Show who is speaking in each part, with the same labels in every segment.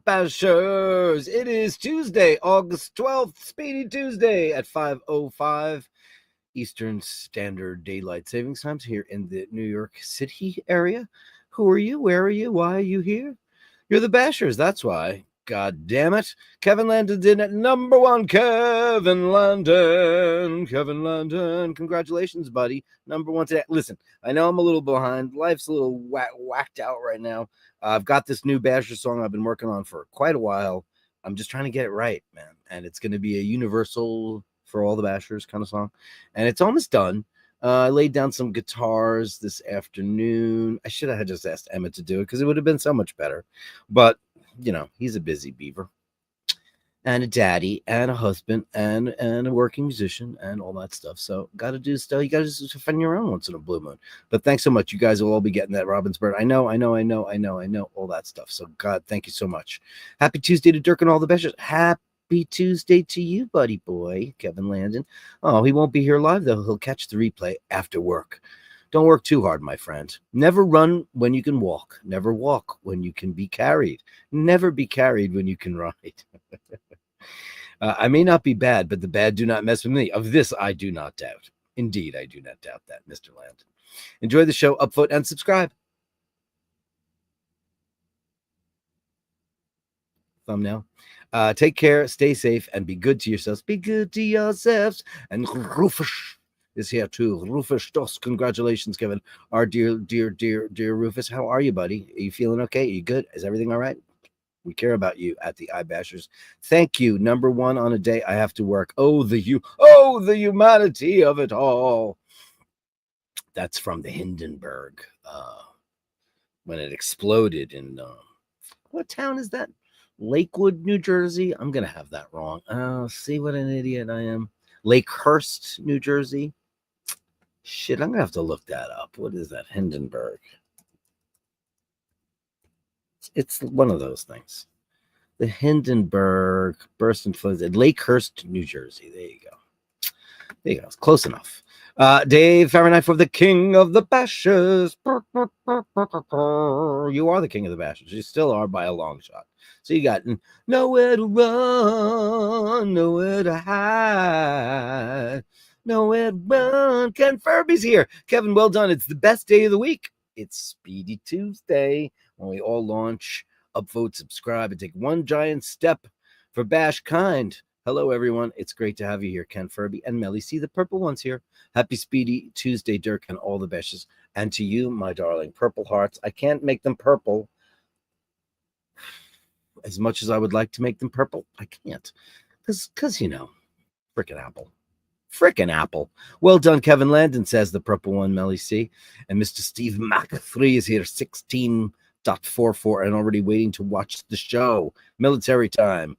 Speaker 1: Bashers. It is Tuesday, August 12th, Speedy Tuesday at 5:05 Eastern Standard Daylight Savings Times here in the New York City area. Who are you? Where are you? Why are you here? You're the Bashers, that's why. God damn it. Kevin Landon's in at number one. Kevin Landon. Congratulations, buddy. Number one today. Listen, I know I'm a little behind. Life's a little whacked out right now. I've got this new Basher song I've been working on for quite a while. I'm just trying to get it right, man. And it's going to be a universal for all the Bashers kind of song. And it's almost done. I laid down some guitars this afternoon. I should have just asked Emmett to do it because it would have been so much better. But, you know, he's a busy beaver. And a daddy and a husband and a working musician and all that stuff. So got to do stuff. You got to just find your own once in a blue moon. But thanks so much. You guys will all be getting that Robin's Bird. I know, all that stuff. So God, thank you so much. Happy Tuesday to Dirk and all the Bashers. Happy Tuesday to you, buddy boy, Kevin Landon. Oh, he won't be here live, though. He'll catch the replay after work. Don't work too hard, my friend. Never run when you can walk. Never walk when you can be carried. Never be carried when you can ride. I may not be bad, but the bad do not mess with me. Of this, I do not doubt. Indeed, I do not doubt that, Mr. Landon. Enjoy the show, upvote, and subscribe. Thumbnail. Take care, stay safe, and be good to yourselves. Be good to yourselves. And Rufus is here too. Rufus Dos. Congratulations, Kevin. Our dear Rufus. How are you, buddy? Are you feeling okay? Are you good? Is everything all right? We care about you at the iBashers. Thank you. Number one on a day I have to work. Oh, the humanity of it all. That's from the Hindenburg. When it exploded in what town is that? Lakewood, New Jersey. I'm gonna have that wrong. Oh, see what an idiot I am. Lakehurst, New Jersey. Shit, I'm gonna have to look that up. What is that? Hindenburg. It's one of those things. The Hindenburg burst and floods at Lakehurst, New Jersey. There you go. There you go. It's close enough. Dave Fahrenheit for the King of the Bashers. You are the King of the Bashers. You still are by a long shot. So you got nowhere to run, nowhere to hide, nowhere to run. Ken Furby's here. Kevin, well done. It's the best day of the week. It's Speedy Tuesday when we all launch, upvote, subscribe, and take one giant step for Bash Kind. Hello, everyone. It's great to have you here, Ken Furby and Melly. See the purple ones here. Happy Speedy Tuesday, Dirk, and all the Bashes. And to you, my darling, purple hearts. I can't make them purple as much as I would like to make them purple. I can't. Because you know, frickin' Apple. Frickin' Apple. Well done, Kevin Landon, says the purple one, Melly C. And Mr. Steve Mac 3 is here, 16.44, and already waiting to watch the show. Military time.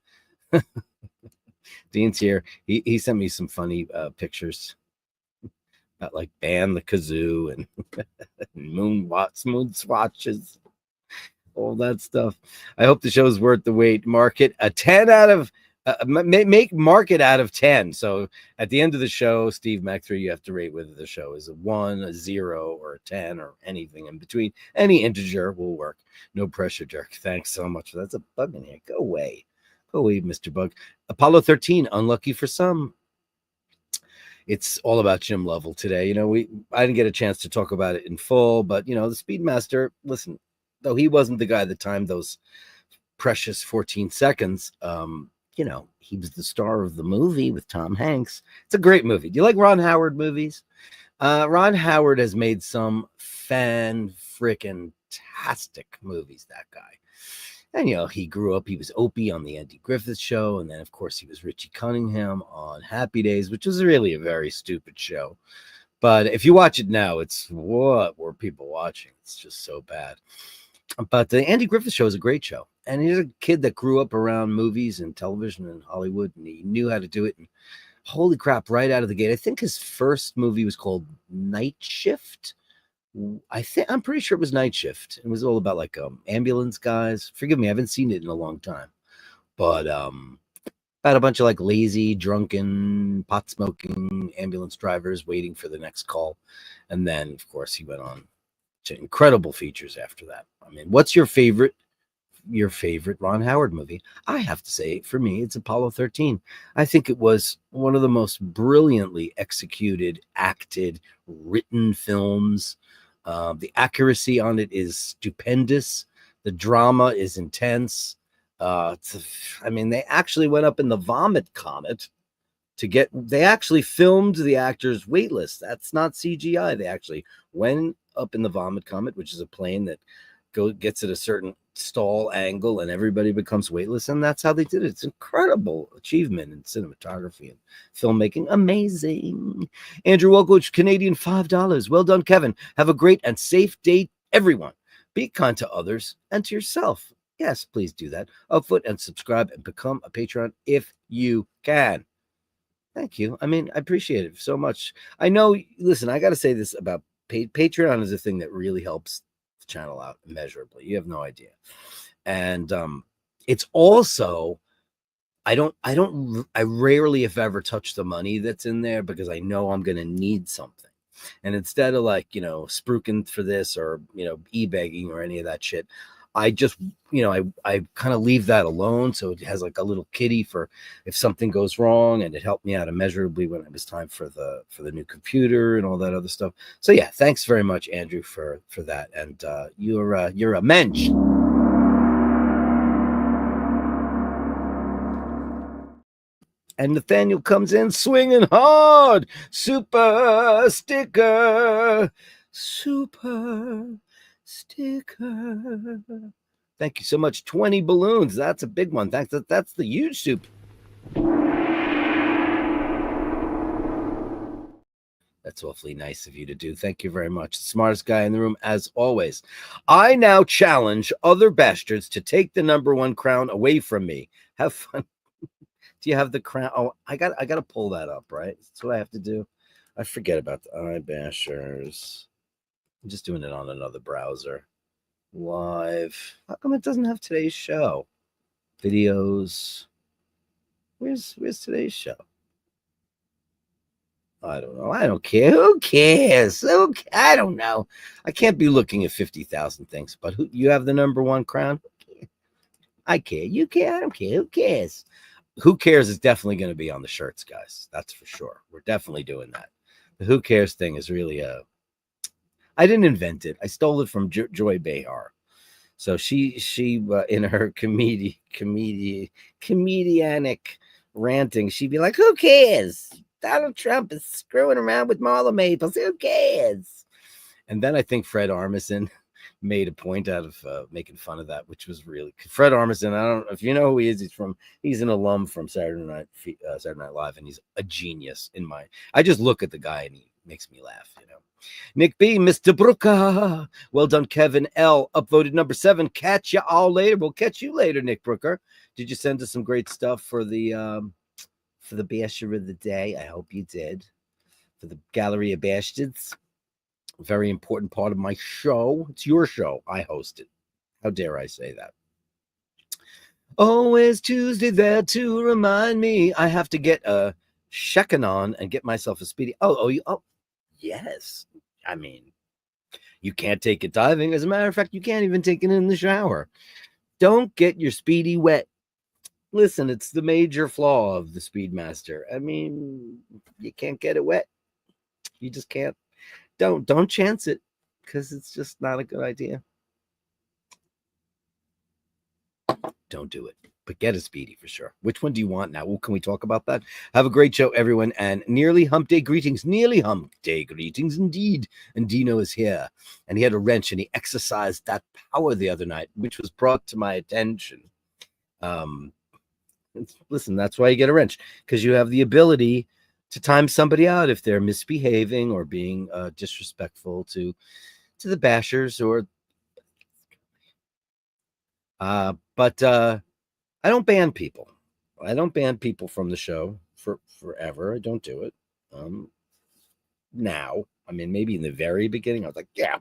Speaker 1: Dean's here. He sent me some funny pictures about like Ban the Kazoo and moon swatches, all that stuff. I hope the show is worth the wait. Mark it a 10 out of mark it out of 10. So at the end of the show, Steve Mac 3, you have to rate whether the show is a 1, a 0, or a 10, or anything in between. Any integer will work. No pressure, Dirk. Thanks so much. That's a bug in here. Go away. Go away, Mr. Bug. Apollo 13, unlucky for some. It's all about Jim Lovell today. You know, I didn't get a chance to talk about it in full, but, you know, the Speedmaster, listen, though he wasn't the guy that timed those precious 14 seconds, you know, he was the star of the movie with Tom Hanks. It's a great movie. Do you like Ron Howard movies? Ron Howard has made some fan-frickin-tastic movies, that guy. And, he grew up, he was Opie on the Andy Griffith Show. And then, of course, he was Richie Cunningham on Happy Days, which was really a very stupid show. But if you watch it now, it's what were people watching? It's just so bad. But the Andy Griffith Show is a great show. And he's a kid that grew up around movies and television in Hollywood, and he knew how to do it. And holy crap, right out of the gate. I think his first movie was called Night Shift. I'm pretty sure it was Night Shift. It was all about like ambulance guys. Forgive me, I haven't seen it in a long time. But about a bunch of like lazy, drunken, pot smoking ambulance drivers waiting for the next call. And then, of course, he went on to incredible features after that. I mean, what's your favorite Ron Howard movie? I have to say, for me, it's Apollo 13. I think it was one of the most brilliantly executed, acted, written films. The accuracy on it is stupendous. The drama is intense. They actually went up in the Vomit Comet they actually filmed the actors weightless. That's not CGI. They actually went up in the Vomit Comet, which is a plane that gets at a certain stall angle and everybody becomes weightless, and that's how they did it. It's incredible achievement in cinematography and filmmaking. Amazing. Andrew Wogoch, Canadian $5. Well done, Kevin. Have a great and safe day, everyone. Be kind to others and to yourself. Yes, please do that. Upfoot and subscribe and become a Patreon if you can. Thank you. I appreciate it so much. I know, listen, I got to say this about Patreon is a thing that really helps the channel out immeasurably. You have no idea. And it's also, I rarely, if ever, touch the money that's in there because I know I'm going to need something. And instead of spruiking for this or, e-begging or any of that shit, I just, I kind of leave that alone. So it has like a little kitty for if something goes wrong, and it helped me out immeasurably when it was time for the new computer and all that other stuff. So yeah, thanks very much, Andrew, for that. And you're a mensch. And Nathaniel comes in swinging hard. Super sticker. Thank you so much. 20 balloons. That's a big one. Thanks. That's the huge soup. That's awfully nice of you to do. Thank you very much. The smartest guy in the room, as always. I now challenge other bastards to take the #1 crown away from me. Have fun. Do you have the crown? Oh, I got to pull that up, right? That's what I have to do. I forget about the iBashers. I'm just doing it on another browser. Live. How come it doesn't have today's show? Videos. Where's today's show? I don't know. I don't care. Who cares? I don't know. I can't be looking at 50,000 things. But you have the #1 crown? I care. You care? I don't care. Who cares? Who cares is definitely going to be on the shirts, guys. That's for sure. We're definitely doing that. The who cares thing is really I didn't invent it. I stole it from Joy Behar. So she in her comedianic ranting, she'd be like, "Who cares? Donald Trump is screwing around with Marla Maples. Who cares?" And then I think Fred Armisen made a point out of making fun of that, which was really Fred Armisen. I don't know if you know who he is. He's an alum from Saturday Night Live, and he's a genius I just look at the guy and he makes me laugh, Nick B, Mr. Brooker. Well done, Kevin L. Upvoted #7. Catch you all later. We'll catch you later, Nick Brooker. Did you send us some great stuff for the Basher of the Day? I hope you did. For the Gallery of Bashtards. Very important part of my show. It's your show. I host it. How dare I say that? Always Tuesday there to remind me I have to get a checking on and get myself a Speedy. Oh, yes. You can't take it diving. As a matter of fact, you can't even take it in the shower. Don't get your Speedy wet. Listen, it's the major flaw of the Speedmaster. You can't get it wet. You just can't. Don't chance it, because it's just not a good idea. Don't do it. but get a Speedy for sure. Which one do you want now? Well, can we talk about that? Have a great show, everyone, and nearly hump day greetings. Nearly hump day greetings indeed. And Dino is here, and he had a wrench, and he exercised that power the other night, which was brought to my attention. Listen, that's why you get a wrench, because you have the ability to time somebody out if they're misbehaving or being disrespectful to the bashers or. But I don't ban people. I don't ban people from the show for forever. I don't do it. Now, I mean, maybe in the very beginning, I was like, yeah,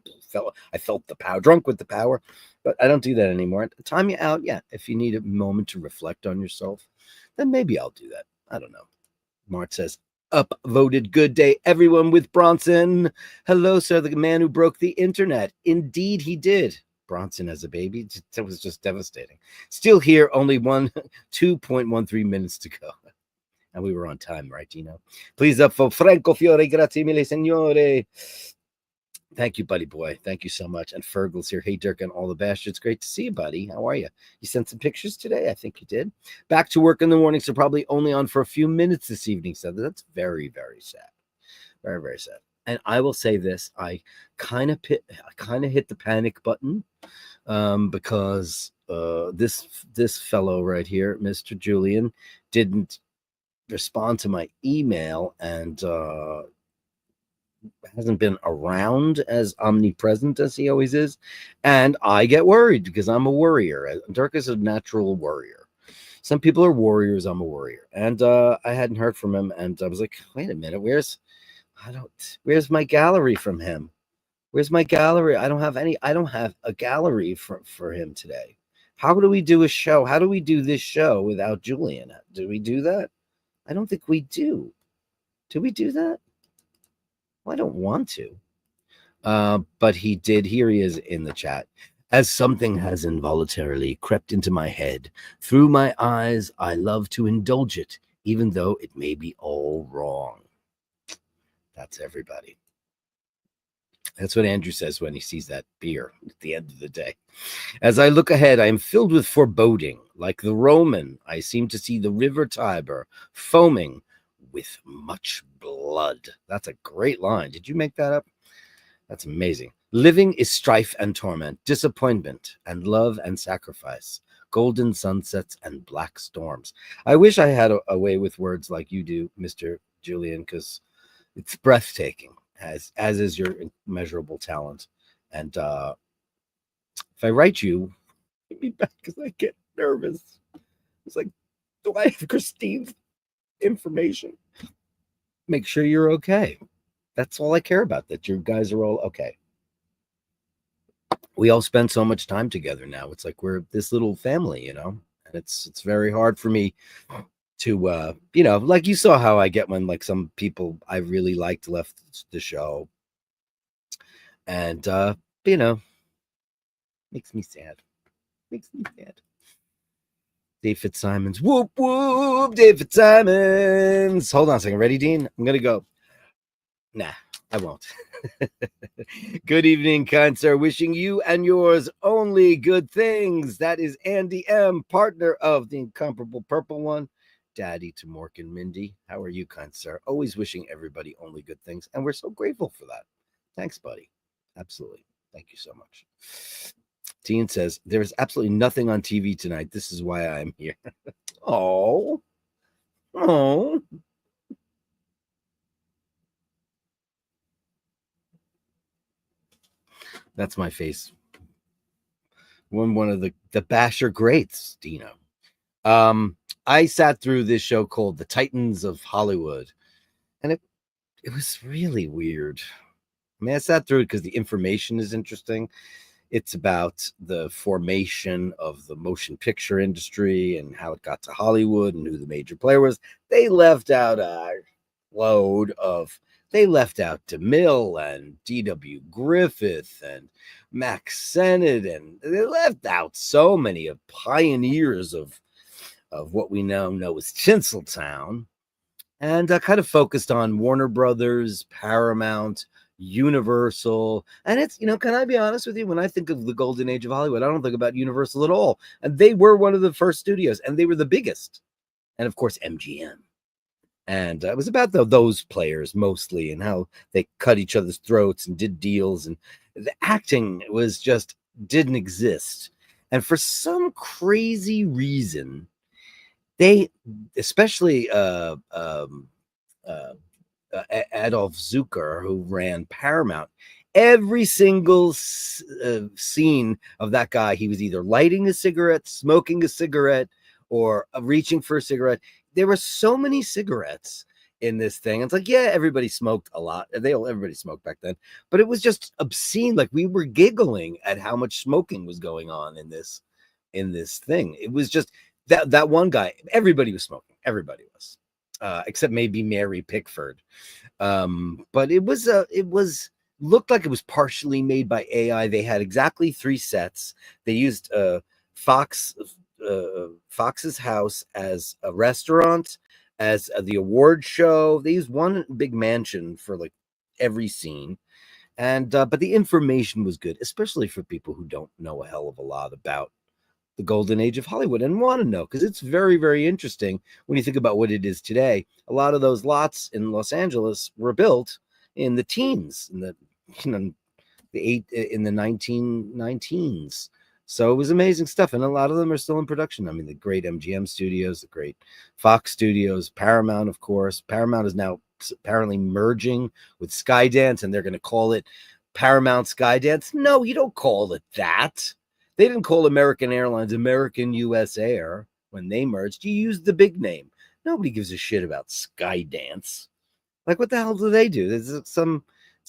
Speaker 1: I felt the power, drunk with the power, but I don't do that anymore. Time you out, yeah. If you need a moment to reflect on yourself, then maybe I'll do that. I don't know. Mart says, upvoted. Good day, everyone, with Bronson. Hello, sir, the man who broke the internet. Indeed, he did. Bronson as a baby. That was just devastating. Still here, only 2.13 minutes to go. And we were on time, right, Gino? Please up for Franco Fiore. Grazie mille, signore. Thank you, buddy boy. Thank you so much. And Fergal's here. Hey, Dirk and all the bastards. Great to see you, buddy. How are you? You sent some pictures today? I think you did. Back to work in the morning, so probably only on for a few minutes this evening. So that's very, very sad. Very, very sad. And I will say this: I kind of hit the panic button because this fellow right here, Mr. Julian, didn't respond to my email and hasn't been around as omnipresent as he always is. And I get worried because I'm a worrier. Dirk is a natural worrier. Some people are warriors. I'm a worrier. And I hadn't heard from him. And I was like, wait a minute, where's my gallery from him? Where's my gallery? I don't have a gallery for him today. How do we do a show? How do we do this show without Julian? Do we do that? I don't think we do. Do we do that? Well, I don't want to. But he did. Here he is in the chat. As something has involuntarily crept into my head, through my eyes, I love to indulge it, even though it may be all wrong. That's everybody. That's what Andrew says when he sees that beer at the end of the day. As I look ahead, I am filled with foreboding. Like the Roman, I seem to see the river Tiber foaming with much blood. That's a great line. Did you make that up? That's amazing. Living is strife and torment, disappointment and love and sacrifice, golden sunsets and black storms. I wish I had a way with words like you do, Mr. Julian, because it's breathtaking, as is your immeasurable talent. And if I write you, give me back because I get nervous. It's like, do I have Christine's information? Make sure you're okay. That's all I care about, that you guys are all okay. We all spend so much time together now. It's like we're this little family, you know, and it's very hard for me to, you know, like you saw how I get when like some people I really liked left the show. And, you know, makes me sad. Makes me sad. Dave Fitzsimons. Whoop, whoop, Dave Fitzsimons. Hold on a second. Ready, Dean? I'm going to go. Nah, I won't. Good evening, kind sir. Wishing you and yours only good things. That is Andy M., partner of the incomparable Purple One. Daddy to Mork and Mindy. How are you, kind sir? Always wishing everybody only good things. And we're so grateful for that. Thanks, buddy. Absolutely. Thank you so much. Dean says, there is absolutely nothing on TV tonight. This is why I'm here. Oh. Oh. That's my face. One of the Basher greats, Dino. I sat through this show called The Titans of Hollywood, and it was really weird. I mean, I sat through it because the information is interesting. It's about the formation of the motion picture industry and how it got to Hollywood and who the major player was. They left out a load of. They left out DeMille and D.W. Griffith and Max Sennett, and they left out so many of pioneers of what we now know as Tinseltown, and kind of focused on Warner Brothers, Paramount, Universal. And it's, can I be honest with you? When I think of the golden age of Hollywood, I don't think about Universal at all. And they were one of the first studios, and they were the biggest. And of course, MGM. And it was about those players mostly, and how they cut each other's throats and did deals. And the acting was just didn't exist. And for some crazy reason, they, especially Adolf Zucker, who ran Paramount, every single scene of that guy, he was either lighting a cigarette, smoking a cigarette, or reaching for a cigarette. There were so many cigarettes in this thing. It's like, yeah, everybody smoked a lot. Everybody smoked back then, but it was just obscene. Like, we were giggling at how much smoking was going on in this thing. It was just that one guy. Everybody was smoking. Everybody was, except maybe Mary Pickford. But it was looked like it was partially made by AI. They had exactly 3 sets. They used Fox's house as a restaurant, as the award show. They used one big mansion for like every scene. And but the information was good, especially for people who don't know a hell of a lot about the golden age of Hollywood and want to know, because it's very, very interesting when you think about what it is today. A lot of those lots in Los Angeles were built in the teens, in the 1919s. So it was amazing stuff, and a lot of them are still in production. I mean, the great MGM studios, the great Fox studios, Paramount, of course. Paramount is now apparently merging with Skydance, and they're going to call it Paramount Skydance. No, you don't call it that. They didn't call American Airlines American US Air when they merged. You used the big name. Nobody gives a shit about Skydance. Like, what the hell do they do? It's a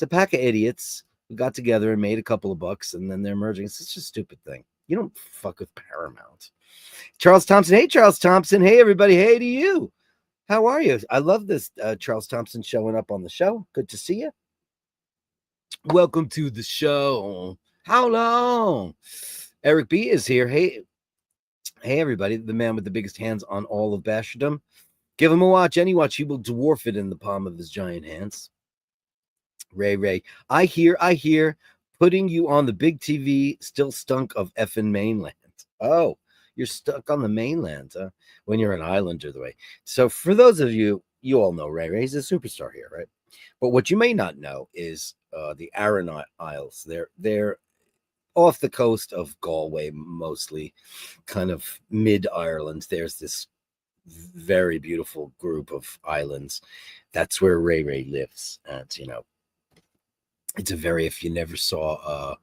Speaker 1: pack of idiots who got together and made a couple of bucks, and then they're merging. It's such a stupid thing. You don't fuck with Paramount. Charles Thompson. Hey, Charles Thompson. Hey, everybody. Hey to you. How are you? I love this Charles Thompson showing up on the show. Good to see you. Welcome to the show. How long? Eric B is here. Hey, everybody. The man with the biggest hands on all of Bashardom. Give him a watch. Any watch, he will dwarf it in the palm of his giant hands. Ray. I hear putting you on the big TV still stunk of effing mainland. Oh, you're stuck on the mainland, huh? When you're an islander, the way. So for those of you, you all know Ray. He's a superstar here, right? But what you may not know is the Aran Isles. They're off the coast of Galway, mostly, kind of mid-Ireland. There's this very beautiful group of islands. That's where Ray lives. And, it's if you never saw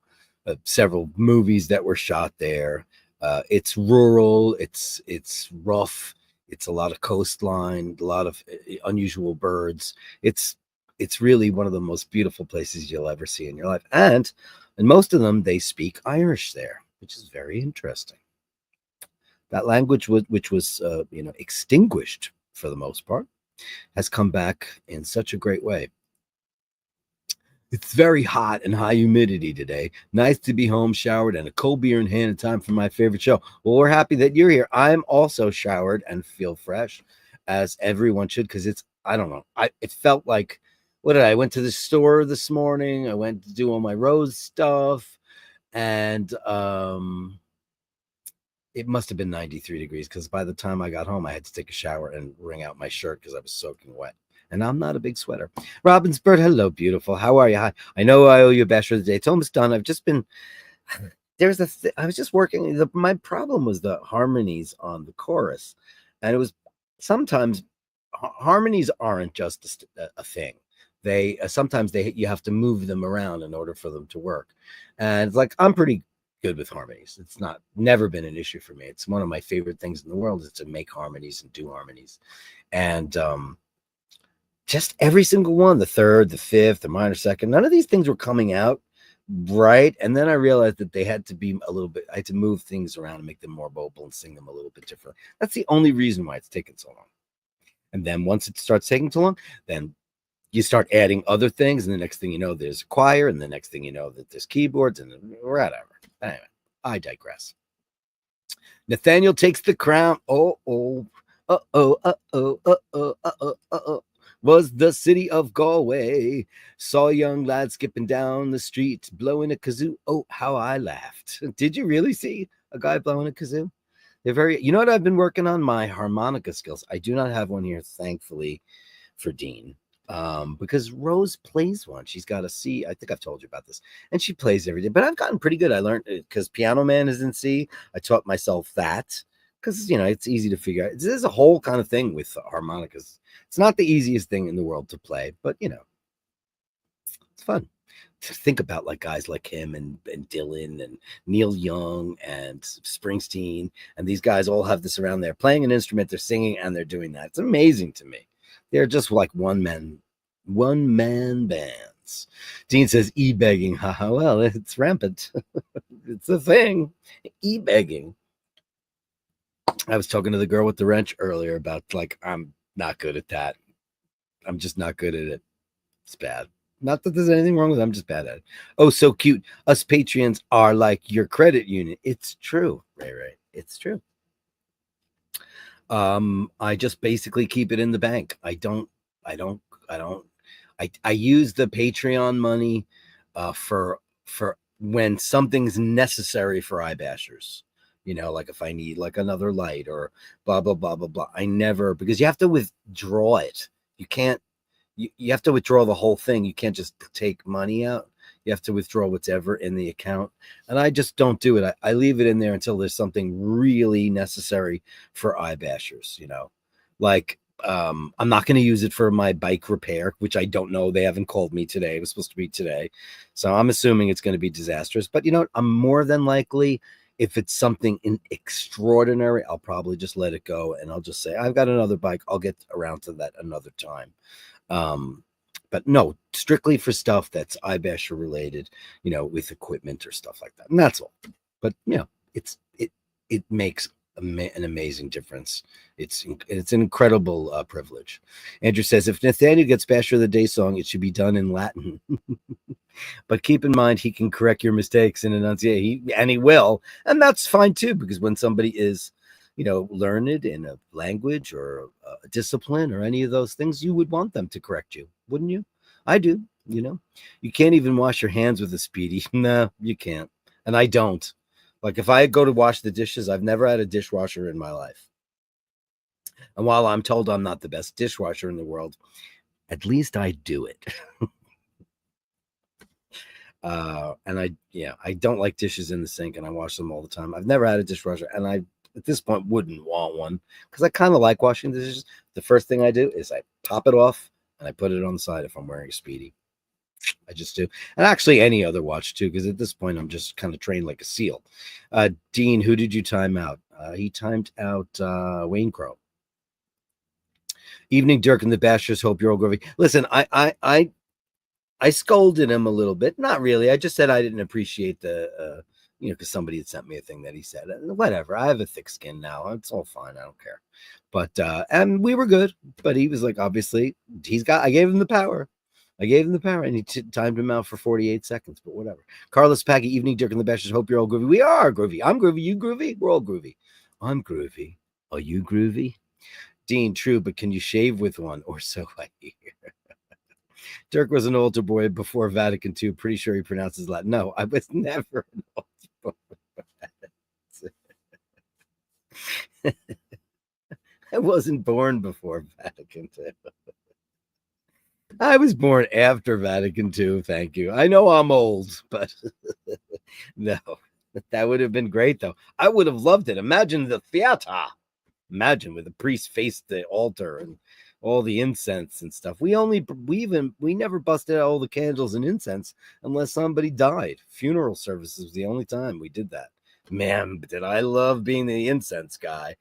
Speaker 1: several movies that were shot there, it's rural, it's rough, it's a lot of coastline, a lot of unusual birds. It's really one of the most beautiful places you'll ever see in your life. And most of them, they speak Irish there, which is very interesting. That language, which was extinguished for the most part, has come back in such a great way. It's very hot and high humidity today. Nice to be home, showered, and a cold beer in hand in time for my favorite show. Well, we're happy that you're here. I'm also showered and feel fresh, as everyone should, because I don't know. It felt like, I went to the store this morning. I went to do all my rose stuff, and it must have been 93 degrees, because by the time I got home, I had to take a shower and wring out my shirt because I was soaking wet. And I'm not a big sweater. Robin's Bird, hello, beautiful. How are you? Hi. I know I owe you a bachelor of the day. It's almost done. I've just been, I was just working. My problem was the harmonies on the chorus. And it was sometimes harmonies aren't just a thing. They sometimes you have to move them around in order for them to work. And it's like, I'm pretty good with harmonies. It's never been an issue for me. It's one of my favorite things in the world is to make harmonies and do harmonies. And just every single one, the third, the fifth, the minor second, none of these things were coming out right. And then I realized that they had to be I had to move things around and make them more mobile and sing them a little bit different. That's the only reason why it's taken so long. And then once it starts taking too long, then you start adding other things. And the next thing you know, there's a choir. And the next thing you know, that there's keyboards and whatever. Anyway, I digress. Nathaniel takes the crown. Oh. was the city of Galway. Saw a young lad skipping down the street, blowing a kazoo. Oh, how I laughed. Did you really see a guy blowing a kazoo? They're very, you know what I've been working on? My harmonica skills. I do not have one here, thankfully, for Dean. Because Rose plays one. She's got a C. I think I've told you about this. And she plays every day. But I've gotten pretty good. I learned because Piano Man is in C. I taught myself that because, you know, it's easy to figure out. There's a whole kind of thing with harmonicas. It's not the easiest thing in the world to play, but, you know, it's fun to think about, like guys like him and Dylan and Neil Young and Springsteen. And these guys all have this around there playing an instrument, they're singing, and they're doing that. It's amazing to me. They're just like one man bands. Dean says e-begging. Haha, well, it's rampant. It's a thing. E-begging. I was talking to the girl with the wrench earlier about, like, I'm not good at that. I'm just not good at it. It's bad. Not that there's anything wrong with it. I'm just bad at it. Oh, so cute. Us Patreons are like your credit union. It's true, Ray. It's true. I just basically keep it in the bank. I use the Patreon money for when something's necessary for iBashers. You know, like if I need like another light or blah blah blah blah blah. I never, because you have to withdraw it. You can't, you have to withdraw the whole thing. You can't just take money out. You have to withdraw whatever in the account. And I just don't do it. I leave it in there until there's something really necessary for iBashers, you know. Like, I'm not going to use it for my bike repair, which I don't know. They haven't called me today. It was supposed to be today. So I'm assuming it's going to be disastrous. But, you know, I'm more than likely, if it's something extraordinary, I'll probably just let it go. And I'll just say, I've got another bike. I'll get around to that another time. But no, strictly for stuff that's iBasher related, you know, with equipment or stuff like that. And that's all. But, you know, it makes an amazing difference. It's an incredible privilege. Andrew says, if Nathaniel gets Basher of the Day song, it should be done in Latin. But keep in mind, he can correct your mistakes and enunciate, and he will. And that's fine too, because when somebody is, you know, learned in a language or a discipline or any of those things, you would want them to correct you, wouldn't you? I do. You know, you can't even wash your hands with a Speedy. No, you can't. And I don't. Like, if I go to wash the dishes, I've never had a dishwasher in my life. And while I'm told I'm not the best dishwasher in the world, at least I do it. And I don't like dishes in the sink, and I wash them all the time. I've never had a dishwasher, and I, at this point, wouldn't want one because I kind of like washing the dishes. The first thing I do is I pop it off and I put it on the side if I'm wearing a Speedy. I just do. And actually any other watch too, because at this point I'm just kind of trained like a seal. Dean, who did you time out? He timed out Wayne Crow. Evening, Dirk and the Bashers. Hope you're all groovy. Listen, I scolded him a little bit. Not really. I just said I didn't appreciate the you know, because somebody had sent me a thing that he said. Whatever. I have a thick skin now. It's all fine. I don't care. But and we were good. But he was like, obviously, I gave him the power. And he timed him out for 48 seconds, but whatever. Carlos Paggy, evening, Dirk and the Bashers. Hope you're all groovy. We are groovy. I'm groovy. You groovy? We're all groovy. I'm groovy. Are you groovy? Dean, true, but can you shave with one? Or so I hear. Dirk was an altar boy before Vatican II. Pretty sure he pronounces Latin. No, I was never an altar boy. I wasn't born before Vatican II. I was born after Vatican II. Thank you. I know I'm old, but no, that would have been great, though. I would have loved it. Imagine the theater. Imagine with the priest faced the altar and all the incense and stuff. We never busted out all the candles and incense unless somebody died. Funeral services was the only time we did that. Man, did I love being the incense guy.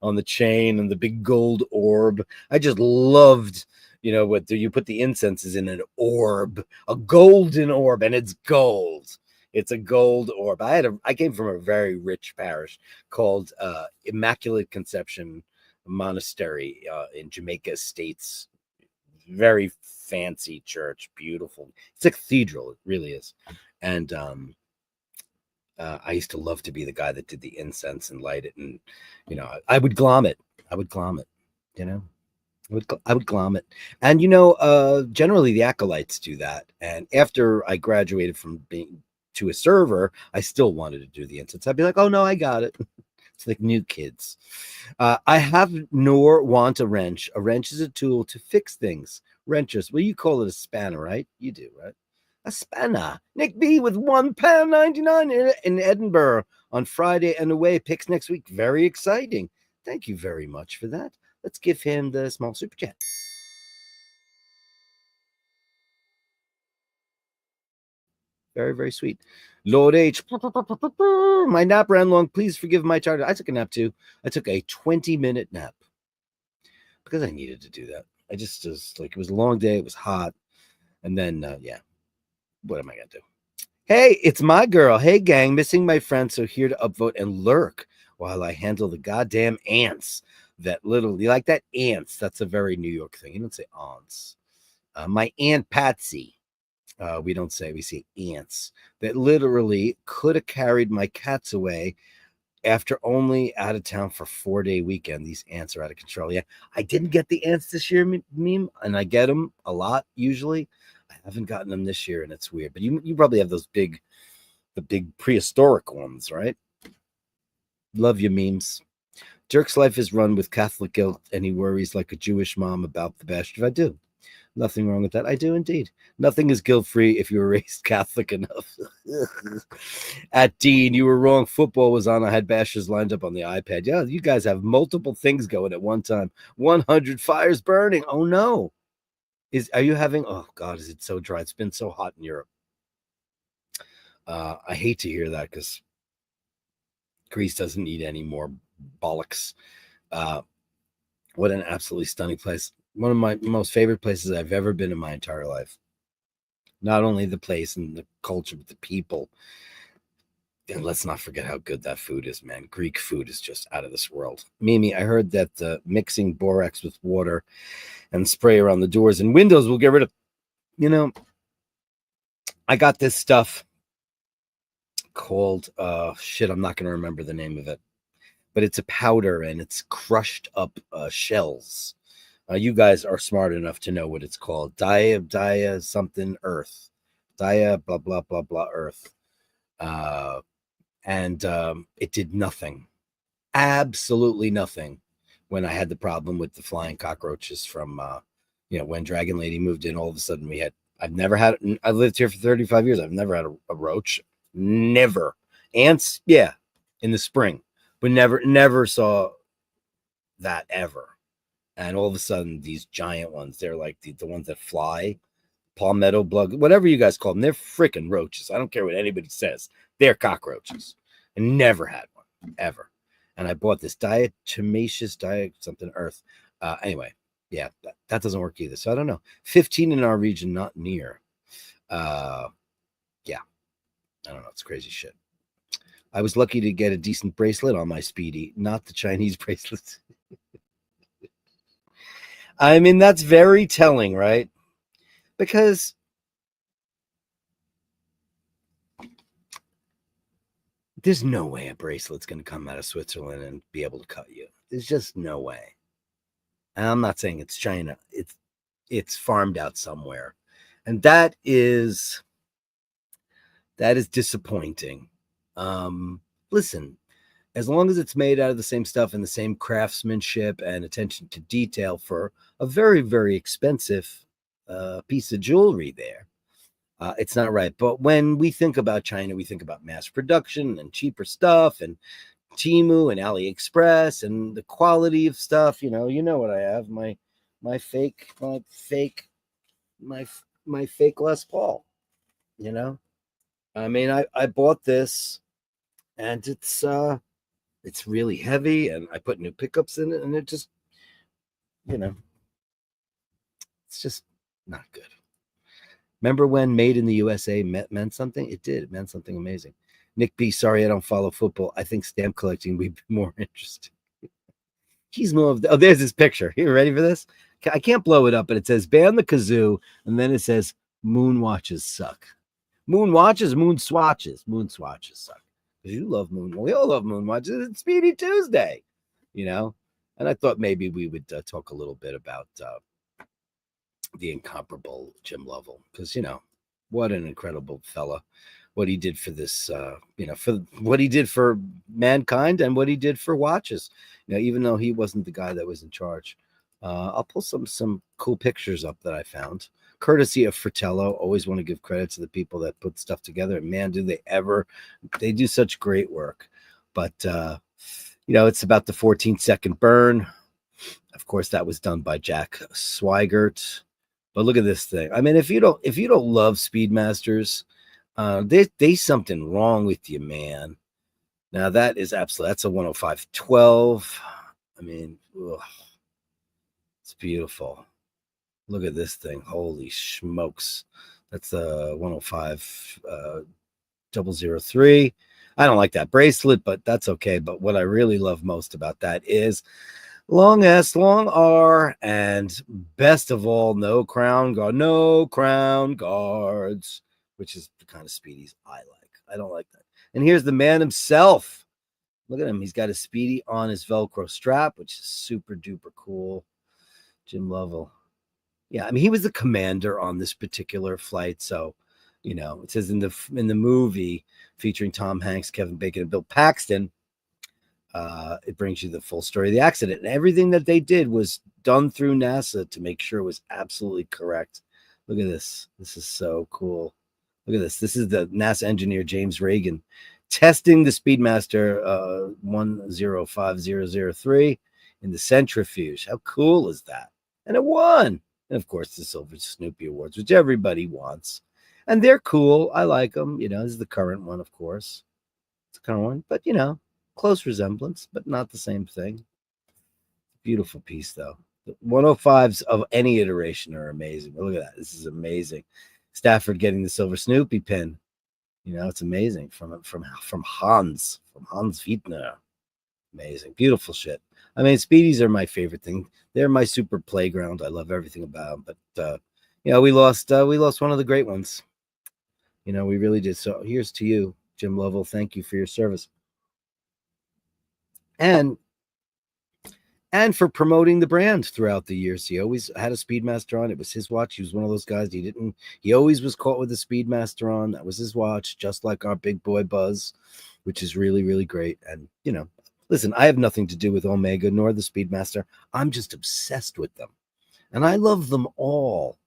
Speaker 1: On the chain and the big gold orb. I just loved, you know, what you put the incenses in an orb, a golden orb, and it's gold. It's a gold orb. I came from a very rich parish called Immaculate Conception Monastery in Jamaica Estates. Very fancy church, beautiful. It's a cathedral, it really is. And I used to love to be the guy that did the incense and light it, and you know, I would glom it. You know, I would glom it. And generally the acolytes do that. And after I graduated from being to a server, I still wanted to do the instance. I'd be like, oh no, I got it. It's like new kids. I have nor want a wrench. A wrench is a tool to fix things. Wrenchers. Well, you call it a spanner, right? You do, right? A spanner. Nick B with £1.99 in Edinburgh on Friday and away. Picks next week. Very exciting. Thank you very much for that. Let's give him the small super chat. Very, very sweet. Lord H. My nap ran long. Please forgive my charge. I took a nap too. I took a 20-minute nap because I needed to do that. I just was like, it was a long day. It was hot. And then, what am I going to do? Hey, it's my girl. Hey, gang. Missing my friend. So here to upvote and lurk while I handle the goddamn ants. That literally, like that ants. That's a very New York thing. You don't say aunts. My Aunt Patsy. We don't say, we say ants that literally could have carried my cats away after only out of town for 4-day weekend. These ants are out of control. Yeah, I didn't get the ants this year, meme, and I get them a lot usually. I haven't gotten them this year, and it's weird. But you probably have the big prehistoric ones, right? Love you, memes. Dirk's life is run with Catholic guilt, and he worries like a Jewish mom about the bastard. I do. Nothing wrong with that. I do indeed. Nothing is guilt-free if you were raised Catholic enough. At Dean, you were wrong. Football was on. I had Bashers lined up on the iPad. Yeah, you guys have multiple things going at one time. 100 fires burning. Oh, no. Are you having... Oh, God, is it so dry? It's been so hot in Europe. I hate to hear that because Greece doesn't need any more bollocks. What an absolutely stunning place. One of my most favorite places I've ever been in my entire life. Not only the place and the culture, but the people. And let's not forget how good that food is, man. Greek food is just out of this world. Mimi, I heard that mixing borax with water and spray around the doors and windows will get rid of, I got this stuff called, I'm not going to remember the name of it, but it's a powder and it's crushed up shells. You guys are smart enough to know what it's called. Dia something earth. Dia blah, blah, blah, blah earth. And it did nothing. Absolutely nothing when I had the problem with the flying cockroaches from, when Dragon Lady moved in, all of a sudden I've lived here for 35 years. I've never had a roach. Never. Ants, yeah, in the spring. But never saw that ever. And all of a sudden, these giant ones, they're like the ones that fly, palmetto bug, whatever you guys call them, they're freaking roaches. I don't care what anybody says. They're cockroaches. I never had one, ever. And I bought this diatomaceous something earth. Anyway, yeah, that doesn't work either. So I don't know. 15 in our region, not near. Yeah, I don't know. It's crazy shit. I was lucky to get a decent bracelet on my Speedy, not the Chinese bracelets. I mean, that's very telling, right? Because there's no way a bracelet's going to come out of Switzerland and be able to cut you. There's just no way. And I'm not saying it's China. It's farmed out somewhere. And that is disappointing. Listen, as long as it's made out of the same stuff and the same craftsmanship and attention to detail for a very, very expensive piece of jewelry there, it's not right. But when we think about China, we think about mass production and cheaper stuff and Temu and AliExpress and the quality of stuff. You know what I have, my fake Les Paul. I mean, I bought this and it's really heavy, and I put new pickups in it, and it just, it's just not good. Remember when Made in the USA meant something? It did. It meant something amazing. Nick B, sorry I don't follow football. I think stamp collecting would be more interesting. He's more of there's this picture. You ready for this? I can't blow it up, but it says ban the kazoo, and then it says moon watches suck. Moon watches, moon swatches. Moon swatches suck. You love moon. We all love moon watches. It's Speedy Tuesday, And I thought maybe we would talk a little bit about the incomparable Jim Lovell, because what an incredible fella. What he did for this, for what he did for mankind and what he did for watches. Even though he wasn't the guy that was in charge. I'll pull some cool pictures up that I found, courtesy of Fratello. Always want to give credit to the people that put stuff together. And man, do they ever! They do such great work. But it's about the 14-second burn. Of course, that was done by Jack Swigert. But look at this thing. I mean, if you don't love Speedmasters, there's something wrong with you, man. Now that's a 105/12. I mean, ugh, it's beautiful. Look at this thing. Holy smokes. That's a 105 003. I don't like that bracelet, but that's okay. But what I really love most about that is long S, long R, and best of all, no crown guards, which is the kind of Speedies I like. I don't like that. And here's the man himself. Look at him. He's got a Speedy on his Velcro strap, which is super duper cool. Jim Lovell. Yeah, I mean, he was the commander on this particular flight. So, it says in the movie featuring Tom Hanks, Kevin Bacon, and Bill Paxton, it brings you the full story of the accident. And everything that they did was done through NASA to make sure it was absolutely correct. Look at this. This is so cool. Look at this. This is the NASA engineer, James Reagan, testing the Speedmaster 105003 in the centrifuge. How cool is that? And it won. And of course, the Silver Snoopy Awards, which everybody wants. And they're cool. I like them. This is the current one, of course. It's the current one. But, close resemblance, but not the same thing. Beautiful piece, though. The 105s of any iteration are amazing. Look at that. This is amazing. Stafford getting the Silver Snoopy pin. It's amazing from Hans Wiedner. Amazing. Beautiful shit. I mean, Speedies are my favorite thing. They're my super playground. I love everything about them. But we lost one of the great ones. We really did. So here's to you, Jim Lovell. Thank you for your service. And for promoting the brand throughout the years. He always had a Speedmaster on. It was his watch. He was one of those guys. He always was caught with a Speedmaster on. That was his watch, just like our big boy Buzz, which is really, really great. And, listen, I have nothing to do with Omega nor the Speedmaster. I'm just obsessed with them. And I love them all.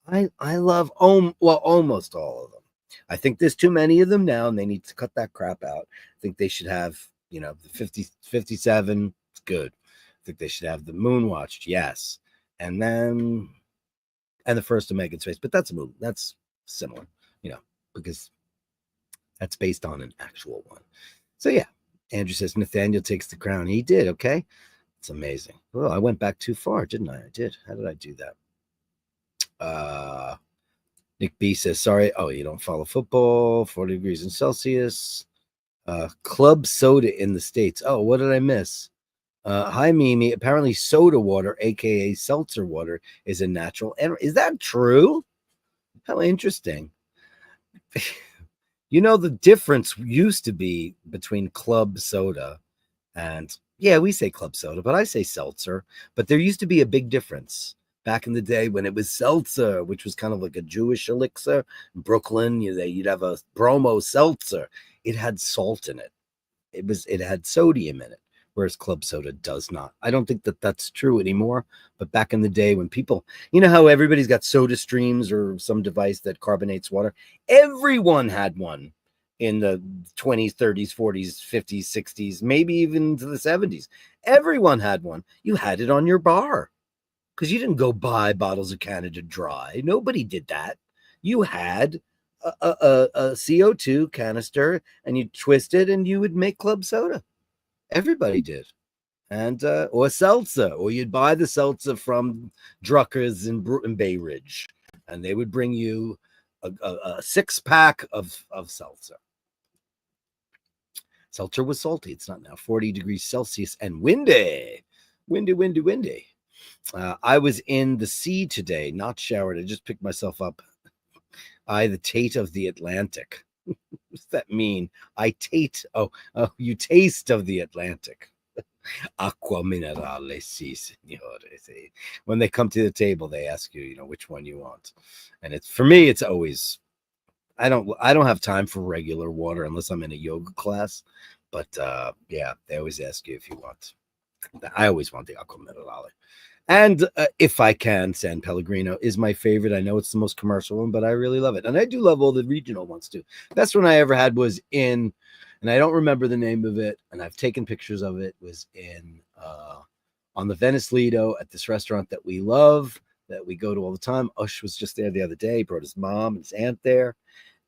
Speaker 1: I love almost all of them. I think there's too many of them now, and they need to cut that crap out. I think they should have, the 57. It's good. I think they should have the Moonwatch. Yes. And then, the first Omega in space. But that's a moon. That's similar, because that's based on an actual one. So, yeah. Andrew says Nathaniel takes the crown. He did. Okay. It's amazing. Well, I went back too far, didn't I? I did. How did I do that? Nick B says, sorry. Oh, you don't follow football. 40 degrees in Celsius. Club soda in the States. Oh, what did I miss? Hi, Mimi. Apparently soda water, a.k.a. seltzer water, is a natural. Is that true? How interesting. The difference used to be between club soda and, we say club soda, but I say seltzer. But there used to be a big difference back in the day when it was seltzer, which was kind of like a Jewish elixir. In Brooklyn, you'd have a bromo seltzer. It had salt in it. It had sodium in it, whereas club soda does not. I don't think that that's true anymore. But back in the day when people, how everybody's got soda streams or some device that carbonates water. Everyone had one in the 20s, 30s, 40s, 50s, 60s, maybe even to the 70s. Everyone had one. You had it on your bar because you didn't go buy bottles of Canada Dry. Nobody did that. You had a CO2 canister and you twist it and you would make club soda. Everybody did. And or seltzer, or you'd buy the seltzer from Drucker's in Bay Ridge, and they would bring you a 6-pack of seltzer. Seltzer was salty. It's not now. 40 degrees Celsius and windy. I was in the sea today, not showered. I just picked myself up. The Tate of the Atlantic. What does that mean? You taste of the Atlantic. Acqua minerale, si, signore. When they come to the table, they ask you, which one you want. And it's for me, it's always I don't have time for regular water unless I'm in a yoga class. But yeah, they always ask you if you want. I always want the acqua minerale. And if I can, San Pellegrino is my favorite. I know it's the most commercial one, but I really love it. And I do love all the regional ones too. Best one I ever had was in, and I don't remember the name of it, and I've taken pictures of it, was in on the Venice Lido at this restaurant that we love, that we go to all the time. Ush was just there the other day, brought his mom and his aunt there.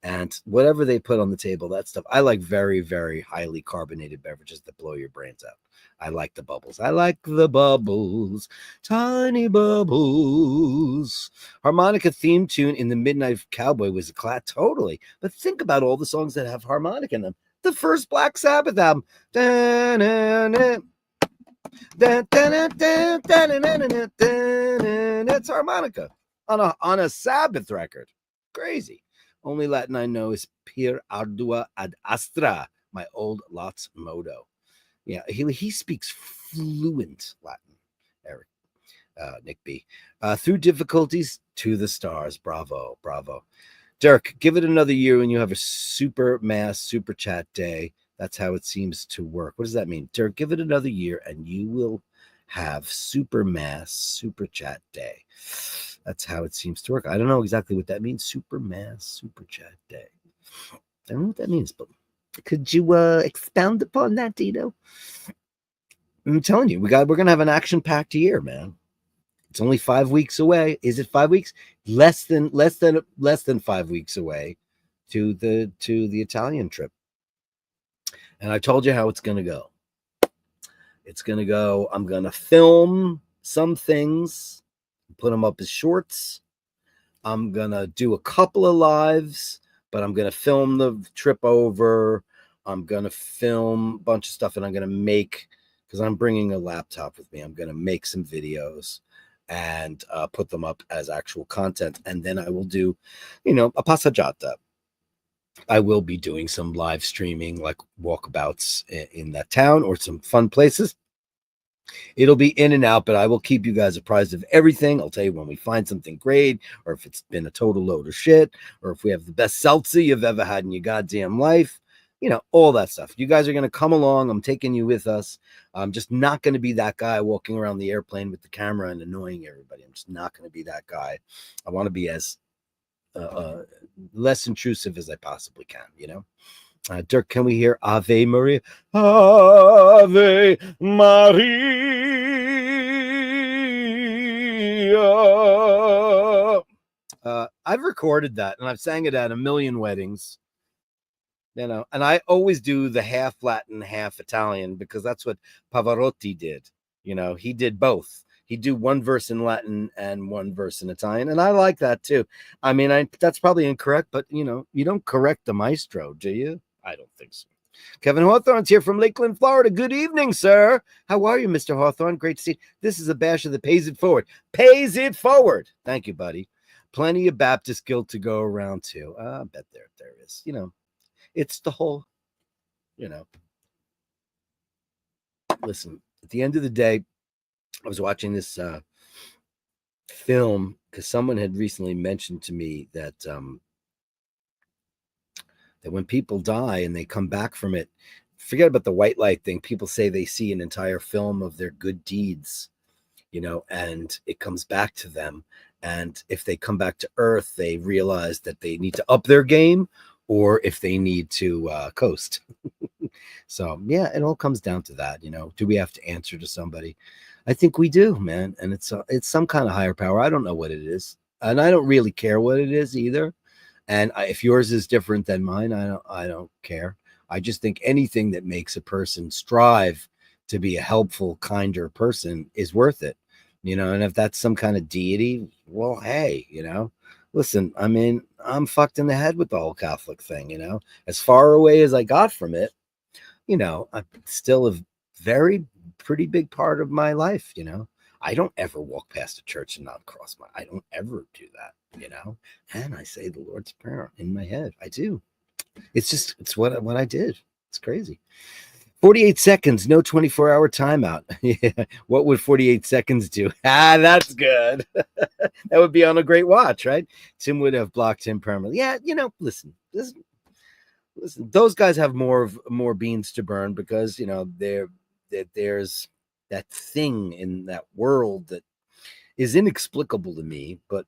Speaker 1: And whatever they put on the table, that stuff. I like very, very highly carbonated beverages that blow your brains out. I like the bubbles. I like the bubbles, tiny bubbles. Harmonica theme tune in the Midnight Cowboy was a class, totally. But think about all the songs that have harmonica in them. The first Black Sabbath album. That's harmonica on a Sabbath record. Crazy. Only Latin I know is Per Ardua ad Astra, my old Lot's motto. Yeah, he speaks fluent Latin, Eric, Nick B. Through difficulties to the stars. Bravo, bravo. Dirk, give it another year when you have a super mass super chat day. That's how it seems to work. What does that mean? Dirk, give it another year and you will have super mass super chat day. That's how it seems to work. I don't know exactly what that means. Super mass super chat day. I don't know what that means, but could you expound upon that, Dino? I'm telling you, we're gonna have an action-packed year, man. It's only 5 weeks away. Is it 5 weeks? Less than 5 weeks away to the Italian trip. And I told you how it's gonna go. It's gonna go. I'm gonna film some things, put them up as shorts. I'm gonna do a couple of lives, but I'm gonna film the trip over. I'm gonna film a bunch of stuff, and I'm gonna make, because I'm bringing a laptop with me, I'm gonna make some videos and put them up as actual content. And then I will do, a passeggiata. I will be doing some live streaming, like walkabouts in that town or some fun places. It'll be in and out, but I will keep you guys apprised of everything. I'll tell you when we find something great, or if it's been a total load of shit, or if we have the best seltzer you've ever had in your goddamn life. All that stuff. You guys are going to come along. I'm taking you with us. I'm just not going to be that guy walking around the airplane with the camera and annoying everybody. I'm just not going to be that guy. I want to be as less intrusive as I possibly can, Dirk, can we hear Ave Maria? Ave Maria. I've recorded that and I've sang it at a million weddings. And I always do the half Latin, half Italian, because that's what Pavarotti did. He did both. He'd do one verse in Latin and one verse in Italian. And I like that too. I mean, that's probably incorrect, but you don't correct the maestro, do you? I don't think so. Kevin Hawthorne's here from Lakeland, Florida. Good evening, sir. How are you, Mr. Hawthorne? Great to see you. This is a basher that pays it forward. Pays it forward. Thank you, buddy. Plenty of Baptist guilt to go around too. I bet there is. It's the whole, listen, at the end of the day, I was watching this film because someone had recently mentioned to me that that when people die and they come back from it, forget about the white light thing. People say they see an entire film of their good deeds, and it comes back to them. And if they come back to Earth, they realize that they need to up their game, or if they need to coast. So, yeah, it all comes down to that. Do we have to answer to somebody? I think we do, man. And it's some kind of higher power. I don't know what it is. And I don't really care what it is either. And if yours is different than mine, I don't care. I just think anything that makes a person strive to be a helpful, kinder person is worth it. And if that's some kind of deity, well, hey, listen, I mean, I'm fucked in the head with the whole Catholic thing, as far away as I got from it, I'm still a pretty big part of my life, I don't ever walk past a church and not cross I don't ever do that, and I say the Lord's Prayer in my head. I do. It's what I did. It's crazy. 48 seconds, no 24-hour timeout. Yeah. What would 48 seconds do? That's good. That would be on a great watch, right? Tim would have blocked him permanently. Yeah, listen, those guys have more beans to burn because there's that thing in that world that is inexplicable to me, but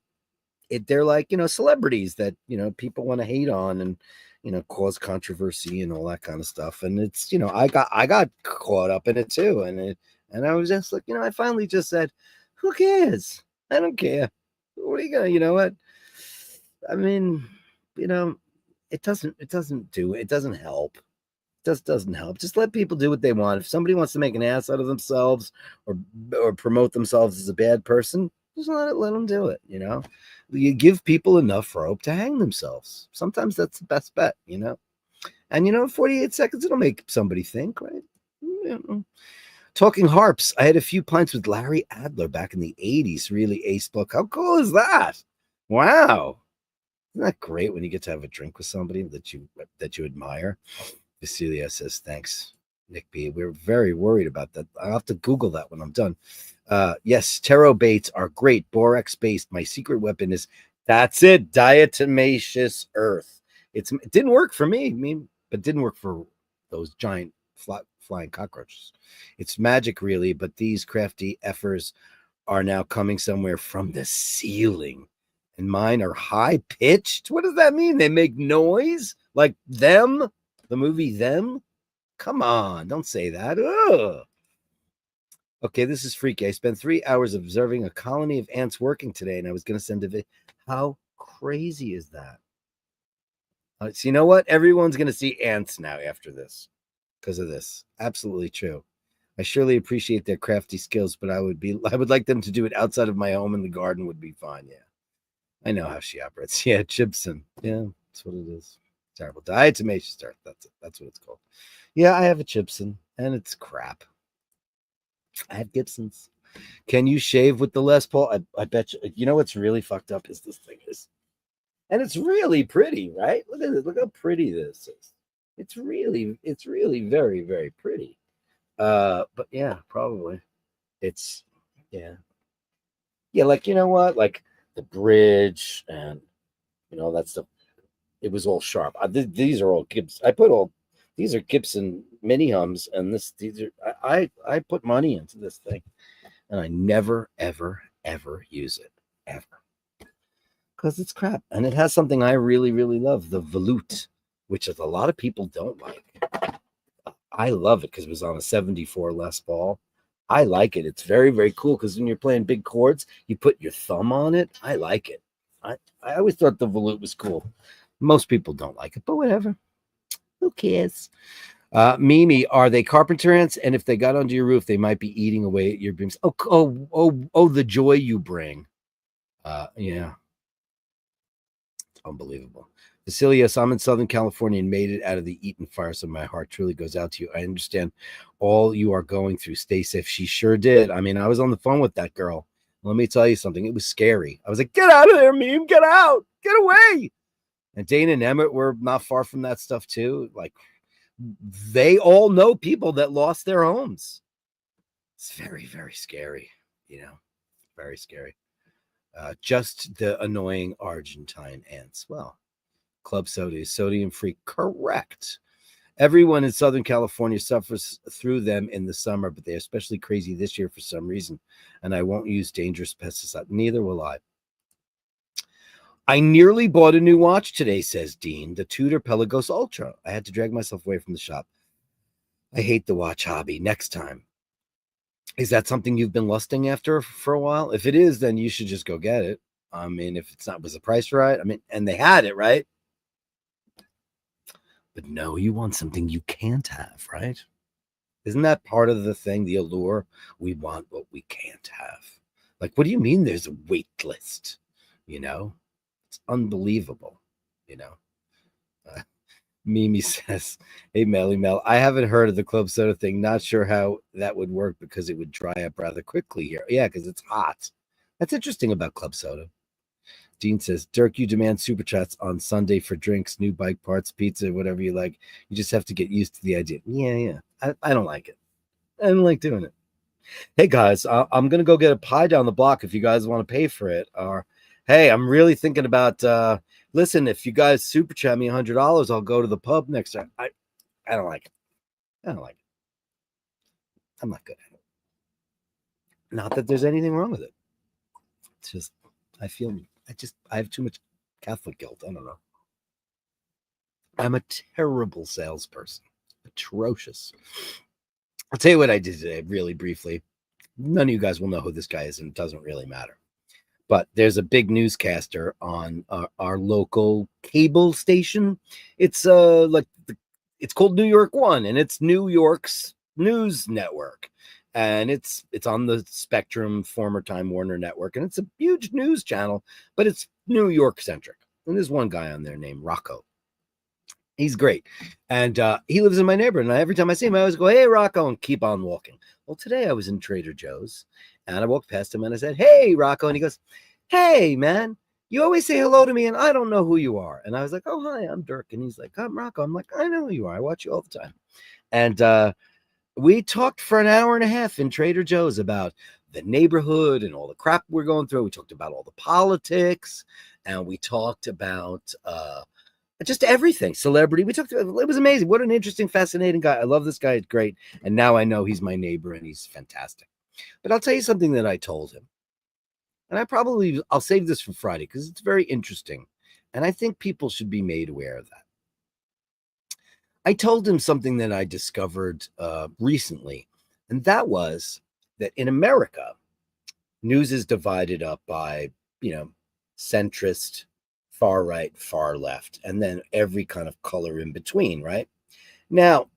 Speaker 1: they're like celebrities that people want to hate on and cause controversy and all that kind of stuff. And it's I got caught up in it too, and I was just like I finally just said, who cares? I don't care. What are you gonna? You know what? I mean, it doesn't help. It just doesn't help. Just let people do what they want. If somebody wants to make an ass out of themselves or promote themselves as a bad person, just let them do it. You give people enough rope to hang themselves. Sometimes that's the best bet. And 48 seconds, it'll make somebody think, right? Talking harps. I had a few pints with Larry Adler back in the 80s. Really ace book. How cool is that? Wow. Isn't that great when you get to have a drink with somebody that you admire? Cecilia says, thanks, Nick B. We're very worried about that. I'll have to Google that when I'm done. Yes, tarot baits are great. Borax based. My secret weapon is, that's it, diatomaceous earth. It didn't work for me, but it didn't work for those giant flying cockroaches. It's magic, really, but these crafty effers are now coming somewhere from the ceiling. And mine are high pitched. What does that mean? They make noise like Them, the movie Them. Come on, don't say that. Ugh. Okay, this is freaky. I spent 3 hours observing a colony of ants working today, and I was going to send a video. How crazy is that? So you know what? Everyone's going to see ants now after this because of this. Absolutely true. I surely appreciate their crafty skills, but I would like them to do it outside of my home, and the garden would be fine. Yeah. I know how she operates. Yeah, Chibson. Yeah, that's what it is. Terrible. Diatomaceous earth. That's it. That's what it's called. Yeah, I have a Chibson, and it's crap. I have Gibsons. Can you shave with the Les Paul? I bet you. You know what's really fucked up is this thing is, and it's really pretty, right? Look at it. Look how pretty this is. It's really very, very pretty. But yeah, probably. It's yeah. Like what? Like the bridge and that stuff. It was all sharp. These are all Gibson. These are Gibson mini hums, and I put money into this thing, and I never ever use it ever because it's crap, and it has something I really love, the volute, which is a lot of people don't like. I love it because it was on a 74 Les Paul. I like it. It's very, very cool because when you're playing big chords, you put your thumb on it. I like it. I always thought the volute was cool. Most people don't like it, but whatever. Who cares? Mimi, are they carpenter ants? And if they got onto your roof, they might be eating away at your beams. Oh, the joy you bring. Yeah. Unbelievable. Vasilius, I'm in Southern California and made it out of the Eaton fire, so my heart truly goes out to you. I understand all you are going through. Stay safe. She sure did. I mean, I was on the phone with that girl. Let me tell you something. It was scary. I was like, get out of there, Meme. Get out. Get away. And Dana and Emmett were not far from that stuff too. Like, they all know people that lost their homes. It's very, very scary. Very scary. Just the annoying Argentine ants. Well, Club Soda is sodium free. Correct. Everyone in Southern California suffers through them in the summer, but they're especially crazy this year for some reason. And I won't use dangerous pesticides. Neither will I. I nearly bought a new watch today, says Dean, the Tudor Pelagos Ultra. I had to drag myself away from the shop. I hate the watch hobby. Next time. Is that something you've been lusting after for a while? If it is, then you should just go get it. I mean, if it's not, was the price right? I mean, and they had it, right? But no, you want something you can't have, right? Isn't that part of the thing, the allure? We want what we can't have. Like, what do you mean there's a wait list? It's unbelievable, Mimi says, hey, Melly Mel, I haven't heard of the club soda thing. Not sure how that would work because it would dry up rather quickly here. Yeah, because it's hot. That's interesting about club soda. Dean says, Dirk, you demand super chats on Sunday for drinks, new bike parts, pizza, whatever you like. You just have to get used to the idea. Yeah. I don't like it. I don't like doing it. Hey, guys, I'm going to go get a pie down the block if you guys want to pay for it. Or, hey, I'm really thinking about, listen, if you guys super chat me $100, I'll go to the pub next time. I don't like it. I don't like it. I'm not good at it. Not that there's anything wrong with it. It's just, I have too much Catholic guilt. I don't know. I'm a terrible salesperson. Atrocious. I'll tell you what I did today, really briefly. None of you guys will know who this guy is, and it doesn't really matter. But there's a big newscaster on our local cable station. It's it's called New York One, and it's New York's news network. And it's on the Spectrum, former Time Warner network, and it's a huge news channel, but it's New York centric. And there's one guy on there named Rocco. He's great, and he lives in my neighborhood. And every time I see him, I always go, "Hey, Rocco," and keep on walking. Well, today I was in Trader Joe's, and I walked past him, and I said, "Hey, Rocco," and he goes, "Hey, man, you always say hello to me, and I don't know who you are." And I was like, "Oh, hi, I'm Dirk," and he's like, "I'm Rocco." I'm like, "I know who you are. I watch you all the time," and we talked for an hour and a half in Trader Joe's about the neighborhood and all the crap we're going through. We talked about all the politics, and we talked about just everything, celebrity. We talked about, it was amazing. What an interesting, fascinating guy. I love this guy. It's great. And now I know he's my neighbor and he's fantastic. But I'll tell you something that I told him. And I'll save this for Friday because it's very interesting. And I think people should be made aware of that. I told him something that I discovered recently, and that was that in America, news is divided up by, centrist, far right, far left, and then every kind of color in between, right? Now,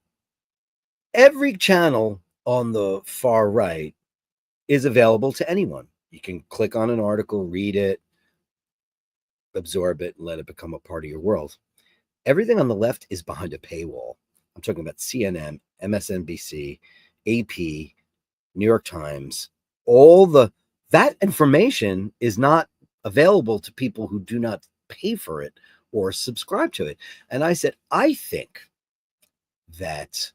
Speaker 1: every channel on the far right is available to anyone. You can click on an article, read it, absorb it, and let it become a part of your world. Everything on the left is behind a paywall. I'm talking about CNN, MSNBC, AP, New York Times. That information is not available to people who do not pay for it or subscribe to it. And I said, I think that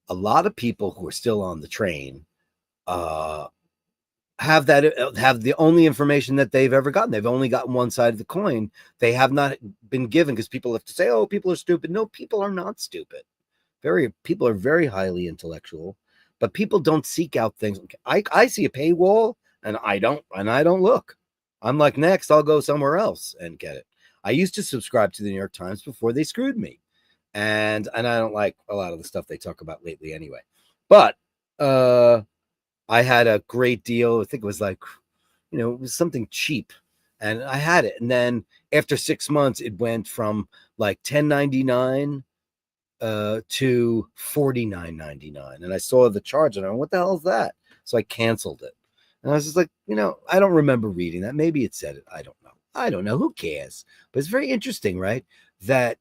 Speaker 1: a lot of people who are still on the train have the only information that they've ever gotten. They've only gotten one side of the coin. They have not been given, because people have to say, oh, people are stupid. No, people are not stupid. People are very highly intellectual, but people don't seek out things. I see a paywall and I don't look. I'm like, next, I'll go somewhere else and get it. I used to subscribe to the New York Times before they screwed me. And I don't like a lot of the stuff they talk about lately anyway. But I had a great deal. I think it was like, it was something cheap, and I had it. And then after 6 months, it went from like $10.99 to $49.99. And I saw the charge, and I went, what the hell is that? So I canceled it. And I was just like, I don't remember reading that. Maybe it said it. I don't know. Who cares? But it's very interesting, right? That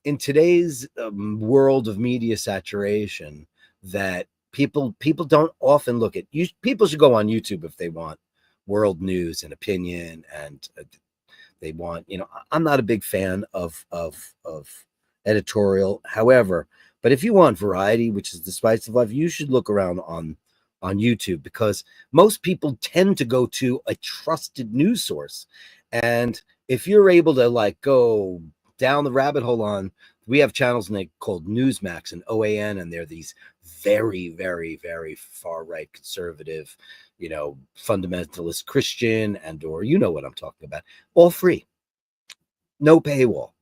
Speaker 1: in today's world of media saturation, that people don't often look at you. People should go on YouTube if they want world news and opinion, and they want, I'm not a big fan of editorial. However, but if you want variety, which is the spice of life, you should look around on YouTube, because most people tend to go to a trusted news source. And if you're able to like go down the rabbit hole we have channels called Newsmax and OAN, and they're these very, very, very far right conservative, fundamentalist Christian, and or what I'm talking about, all free, no paywall.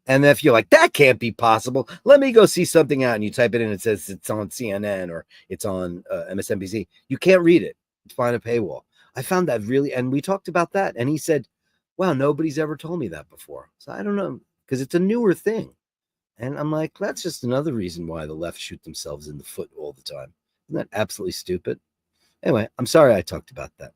Speaker 1: And if you're like, that can't be possible, let me go see something out, and you type it in, it says it's on CNN or it's on MSNBC, you can't read it. It's behind a paywall. I found that really, and we talked about that, and he said, wow, nobody's ever told me that before. So I don't know, because it's a newer thing. And I'm like, that's just another reason why the left shoot themselves in the foot all the time. Isn't that absolutely stupid? Anyway, I'm sorry I talked about that.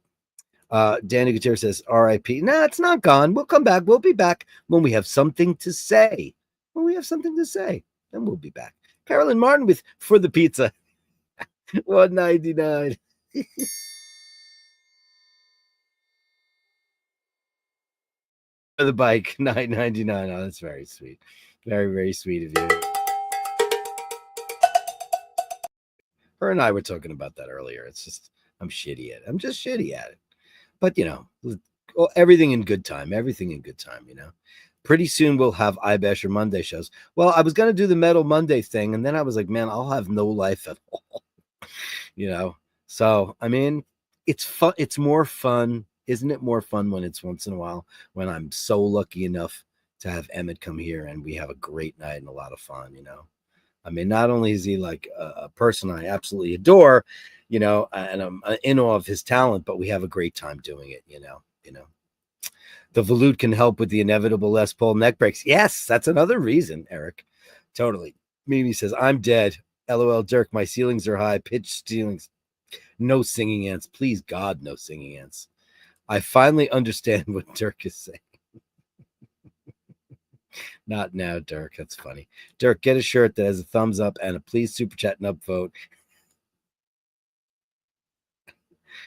Speaker 1: Danny Gutierrez says, RIP. Nah, it's not gone. We'll come back. We'll be back when we have something to say. When we have something to say, then we'll be back. Carolyn Martin with For the Pizza. $1.99. for the bike, $9.99. Oh, that's very sweet. Very, very sweet of you. Her and I were talking about that earlier. It's just, I'm shitty at it. I'm just shitty at it. But, everything in good time. Everything in good time, Pretty soon we'll have iBasher Monday shows. Well, I was going to do the Metal Monday thing, and then I was like, man, I'll have no life at all. So, I mean, it's fun. It's more fun. Isn't it more fun when it's once in a while, when I'm so lucky enough to have Emmett come here and we have a great night and a lot of fun, I mean, not only is he like a person I absolutely adore, and I'm in awe of his talent, but we have a great time doing it, The volute can help with the inevitable Les Paul neck breaks. Yes, that's another reason, Eric. Totally. Mimi says, I'm dead. LOL, Dirk, my ceilings are high. Pitch ceilings. No singing ants. Please, God, no singing ants. I finally understand what Dirk is saying. Not now, Dirk. That's funny. Dirk, get a shirt that has a thumbs up and a please super chat and upvote.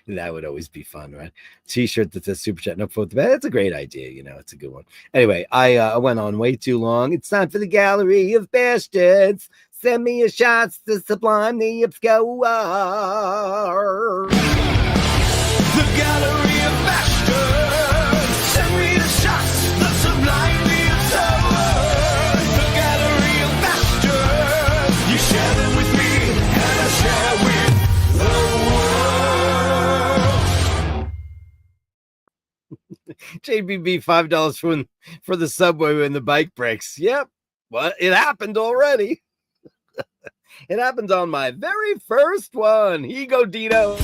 Speaker 1: That would always be fun, right? T-shirt that says super chat and upvote. That's a great idea. It's a good one. Anyway, I went on way too long. It's time for the Gallery of Bashtards. Send me your shots to sublime the obscure. The Gallery of Bashtards. Send me the shots that sublime the obscure. The Gallery of Bashtards. You share them with me, and I share with the world. JBB, $5 for the subway when the bike breaks. Yep. Well, it happened already. It happened on my very first one. Here you go, Dino.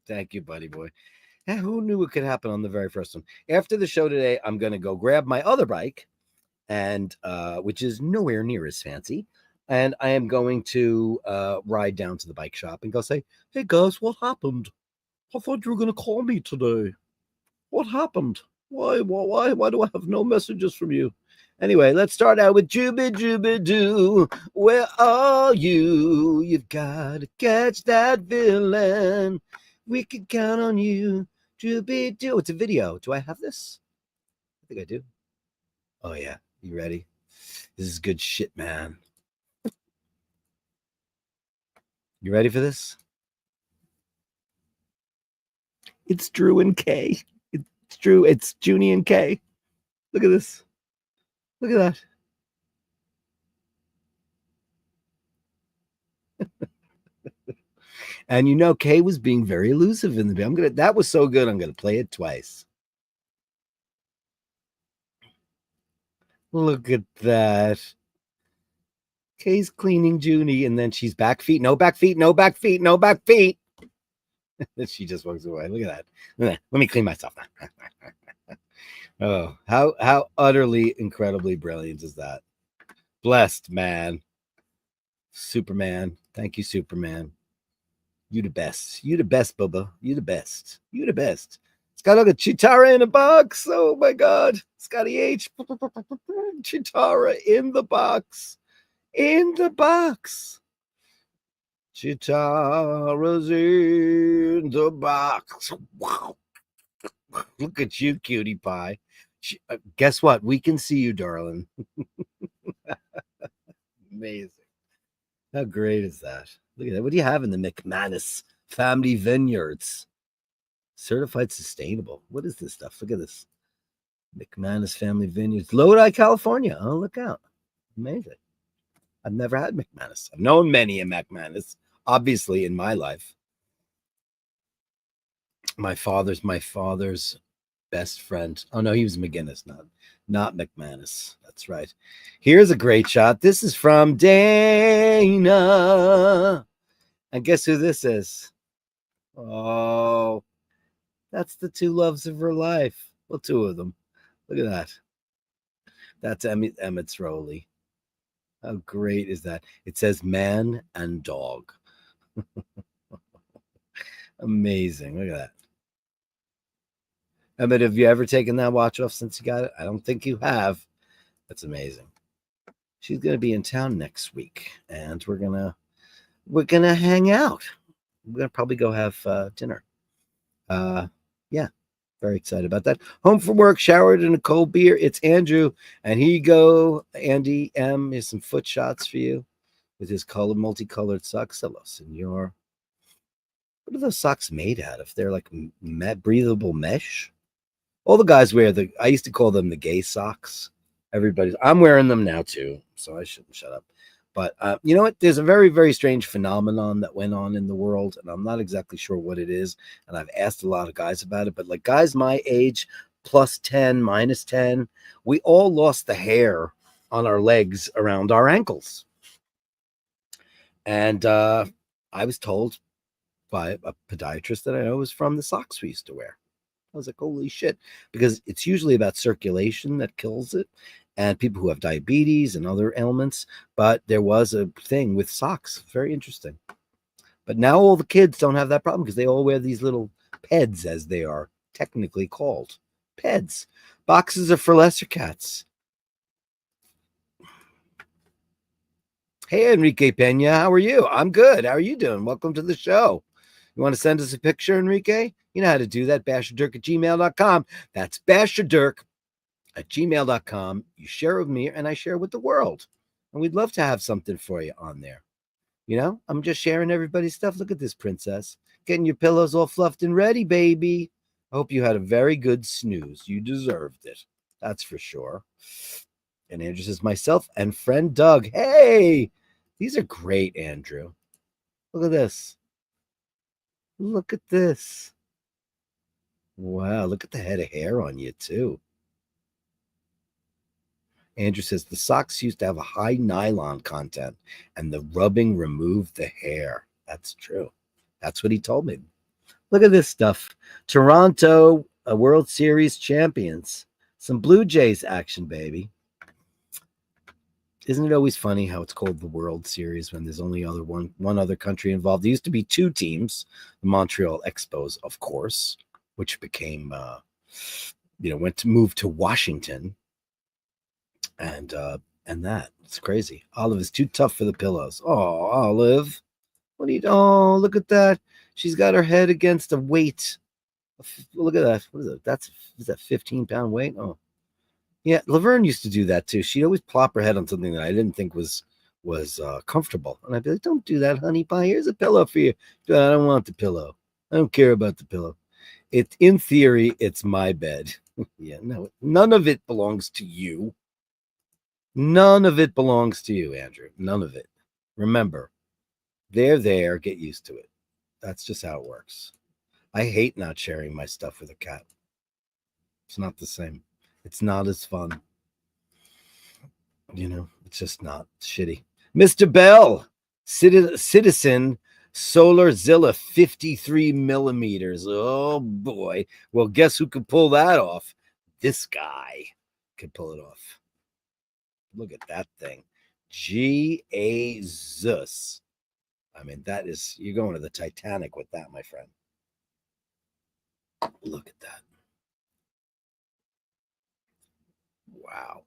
Speaker 1: Thank you, buddy boy. Yeah, who knew it could happen on the very first one? After the show today, I'm going to go grab my other bike, and which is nowhere near as fancy. And I am going to ride down to the bike shop and go say, hey, guys, what happened? I thought you were going to call me today. What happened? Why do I have no messages from you? Anyway, let's start out with Jooby-Doo. Where are you? You've got to catch that villain. We can count on you. Jooby-Doo. It's a video. Do I have this? I think I do. Oh, yeah. You ready? This is good shit, man. You ready for this? It's Drew and Kay. It's Drew. It's Junie and Kay. Look at this. Look at that. And Kay was being very elusive in the video. That was so good. I'm gonna play it twice. Look at that. Kay's cleaning Junie, and then she's back feet. No back feet. No back feet. No back feet. Then she just walks away. Look at that. Let me clean myself. Oh, how utterly, incredibly brilliant is that? Blessed, man. Superman. Thank you, Superman. You the best. You the best, Bubba. You the best. You the best. It's got like a Chitara in a box. Oh my God. Scotty H. Chitara in the box. In the box. Chitara's in the box. Wow. Look at you, cutie pie. Guess what? We can see you, darling. Amazing. How great is that? Look at that. What do you have in the McManus Family Vineyards? Certified sustainable. What is this stuff? Look at this. McManus Family Vineyards. Lodi, California. Oh, look out. Amazing. I've never had McManus. I've known many a McManus, obviously, in my life. My father's best friend. Oh, no, he was McGinnis, not McManus. That's right. Here's a great shot. This is from Dana. And guess who this is? Oh, that's the two loves of her life. Well, two of them. Look at that. That's Emmett's Rowley. How great is that? It says man and dog. Amazing. Look at that. Emmett, have you ever taken that watch off since you got it? I don't think you have. That's amazing. she's going to be in town next week, and we're gonna hang out. We're gonna probably go have dinner. Yeah, very excited about that. Home from work, showered in a cold beer. It's Andrew, and here you go, Andy M. Here's some foot shots for you with his multicolored socks. Hello, senor. What are those socks made out of? They're like breathable mesh. All the guys wear I used to call them the gay socks. I'm wearing them now too, so I shouldn't shut up. But you know what? There's a very, very strange phenomenon that went on in the world, and I'm not exactly sure what it is. And I've asked a lot of guys about it, but like guys my age, plus 10, minus 10, we all lost the hair on our legs around our ankles. And I was told by a podiatrist that I know was from the socks we used to wear. I was like, holy shit, because it's usually about circulation that kills it and people who have diabetes and other ailments. But there was a thing with socks. Very interesting. But now all the kids don't have that problem because they all wear these little peds, as they are technically called. Peds. Boxes are for lesser cats. Hey, Enrique Pena, how are you? I'm good. How are you doing? Welcome to the show. You want to send us a picture, Enrique? You know how to do that. Basherdirk@gmail.com. That's Basherdirk@gmail.com. You share with me and I share with the world. And we'd love to have something for you on there. You know, I'm just sharing everybody's stuff. Look at this, princess. Getting your pillows all fluffed and ready, baby. I hope you had a very good snooze. You deserved it. That's for sure. And Andrew says, myself and friend Doug. Hey, these are great, Andrew. Look at this. Look at this. Wow, look at the head of hair on you, too. Andrew says, the socks used to have a high nylon content, and the rubbing removed the hair. That's true. That's what he told me. Look at this stuff. Toronto World Series champions. Some Blue Jays action, baby. Isn't it always funny how it's called the World Series when there's only one other country involved? There used to be two teams, the Montreal Expos, of course, which became, moved to Washington, and that it's crazy. Olive is too tough for the pillows. Oh, Olive, what do you? Oh, look at that. She's got her head against a weight. Look at that. What is it? Is that 15-pound weight? Oh. Yeah, Laverne used to do that too. She'd always plop her head on something that I didn't think was comfortable. And I'd be like, don't do that, honey pie. Here's a pillow for you. I don't want the pillow. I don't care about the pillow. In theory, it's my bed. Yeah, no, none of it belongs to you. None of it belongs to you, Andrew. None of it. Remember, they're there. Get used to it. That's just how it works. I hate not sharing my stuff with a cat. It's not the same. It's not as fun. You know, it's just not. It's shitty. Mr. Bell, Citizen Solarzilla 53 millimeters. Oh, boy. Well, guess who could pull that off? This guy could pull it off. Look at that thing. Jesus. I mean, you're going to the Titanic with that, my friend. Look at that. Wow.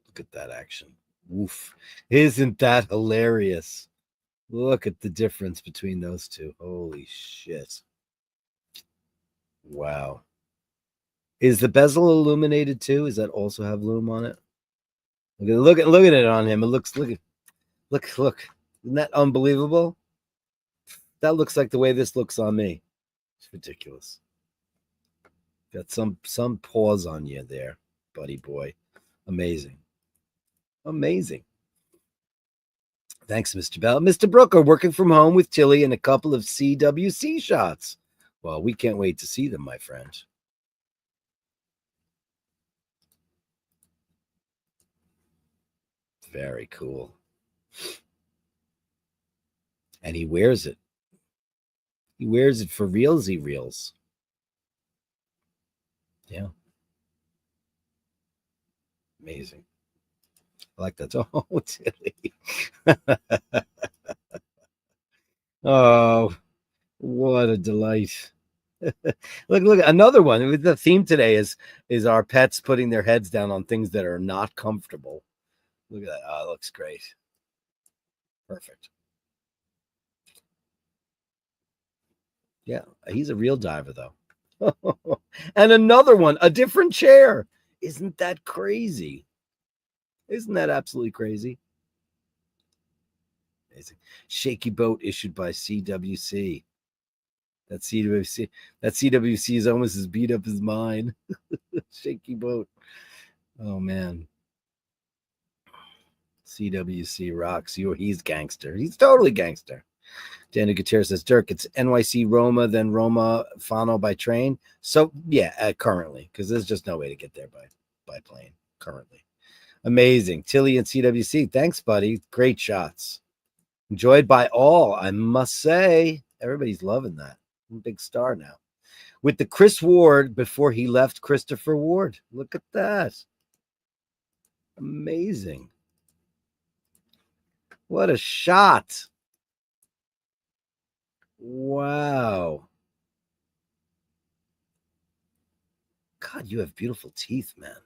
Speaker 1: Look at that action. Woof. Isn't that hilarious? Look at the difference between those two. Holy shit. Wow. Is the bezel illuminated too? Does that also have lume on it? Look at it on him. It looks look. Isn't that unbelievable? That looks like the way this looks on me. It's ridiculous. Got some paws on you there, buddy boy. Amazing. Thanks, Mr. Bell. Mr. Brooker working from home with Tilly and a couple of CWC shots. Well, we can't wait to see them, my friend. Very cool. And he wears it. He wears it for realsy reels. Yeah. Amazing. I like that. Oh, Tilly. Oh, what a delight. Look, another one. The theme today is our pets putting their heads down on things that are not comfortable. Look at that. Oh, it looks great. Perfect. Yeah, he's a real diver, though. And another one, a different chair. Isn't that crazy? Isn't that absolutely crazy? Amazing. Shaky boat issued by CWC. That CWC is almost as beat up as mine. Shaky boat. Oh man. CWC rocks. He's gangster. He's totally gangster. Danny Gutierrez says, Dirk, it's NYC Roma, then Roma Fano by train. So yeah, currently, because there's just no way to get there by plane currently. Amazing. Tilly and CWC. Thanks, buddy. Great shots. Enjoyed by all, I must say. Everybody's loving that. I'm a big star now. With the Chris Ward before he left Christopher Ward. Look at that. Amazing. What a shot. Wow. God, you have beautiful teeth, man.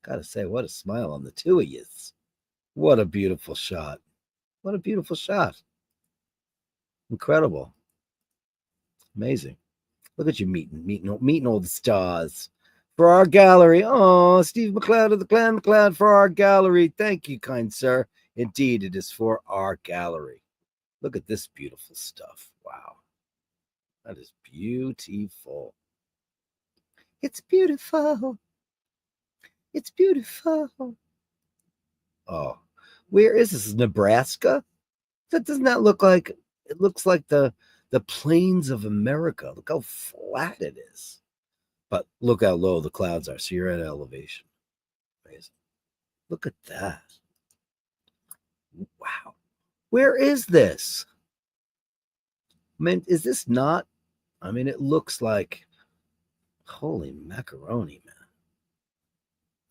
Speaker 1: Gotta say, what a smile on the two of you. What a beautiful shot. What a beautiful shot. Incredible. Amazing. Look at you meeting all the stars. For our gallery. Oh, Steve McLeod of the Clan McLeod for our gallery. Thank you, kind sir. Indeed, it is for our gallery. Look at this beautiful stuff. Wow. That is beautiful. It's beautiful. It's beautiful. Oh, where is this? Nebraska? That does not look like, it looks like the plains of America. Look how flat it is. But look how low the clouds are. So you're at elevation. Amazing. Look at that. Wow. Where is this? I mean, is this not? I mean, it looks like, holy macaroni, man.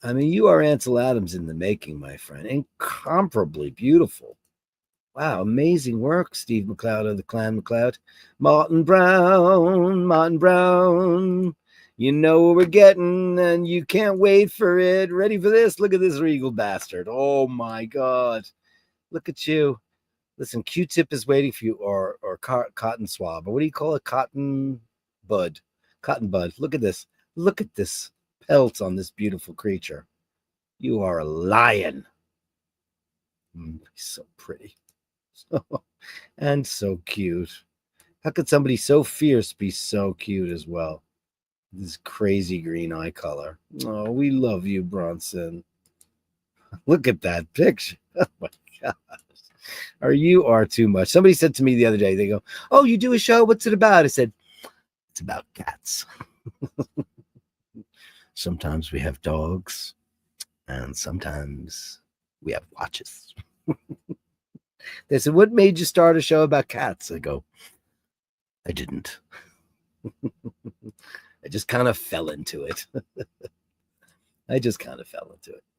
Speaker 1: I mean, you are Ansel Adams in the making, my friend. Incomparably beautiful. Wow, amazing work, Steve McLeod of the Clan McLeod. Martin Brown. You know what we're getting, and you can't wait for it. Ready for this? Look at this regal bastard. Oh, my God. Look at you. Listen, Q-tip is waiting for you, or cotton swab. Or what do you call it? Cotton bud. Cotton bud. Look at this. Look at this pelt on this beautiful creature. You are a lion. He's so pretty. And so cute. How could somebody so fierce be so cute as well? This crazy green eye color. Oh, we love you, Bronson. Look at that picture. Oh my gosh. You are too much. Somebody said to me the other day, they go, oh, you do a show? What's it about? I said, it's about cats. Sometimes we have dogs, and sometimes we have watches. They said, what made you start a show about cats? I go, I didn't. I just kind of fell into it.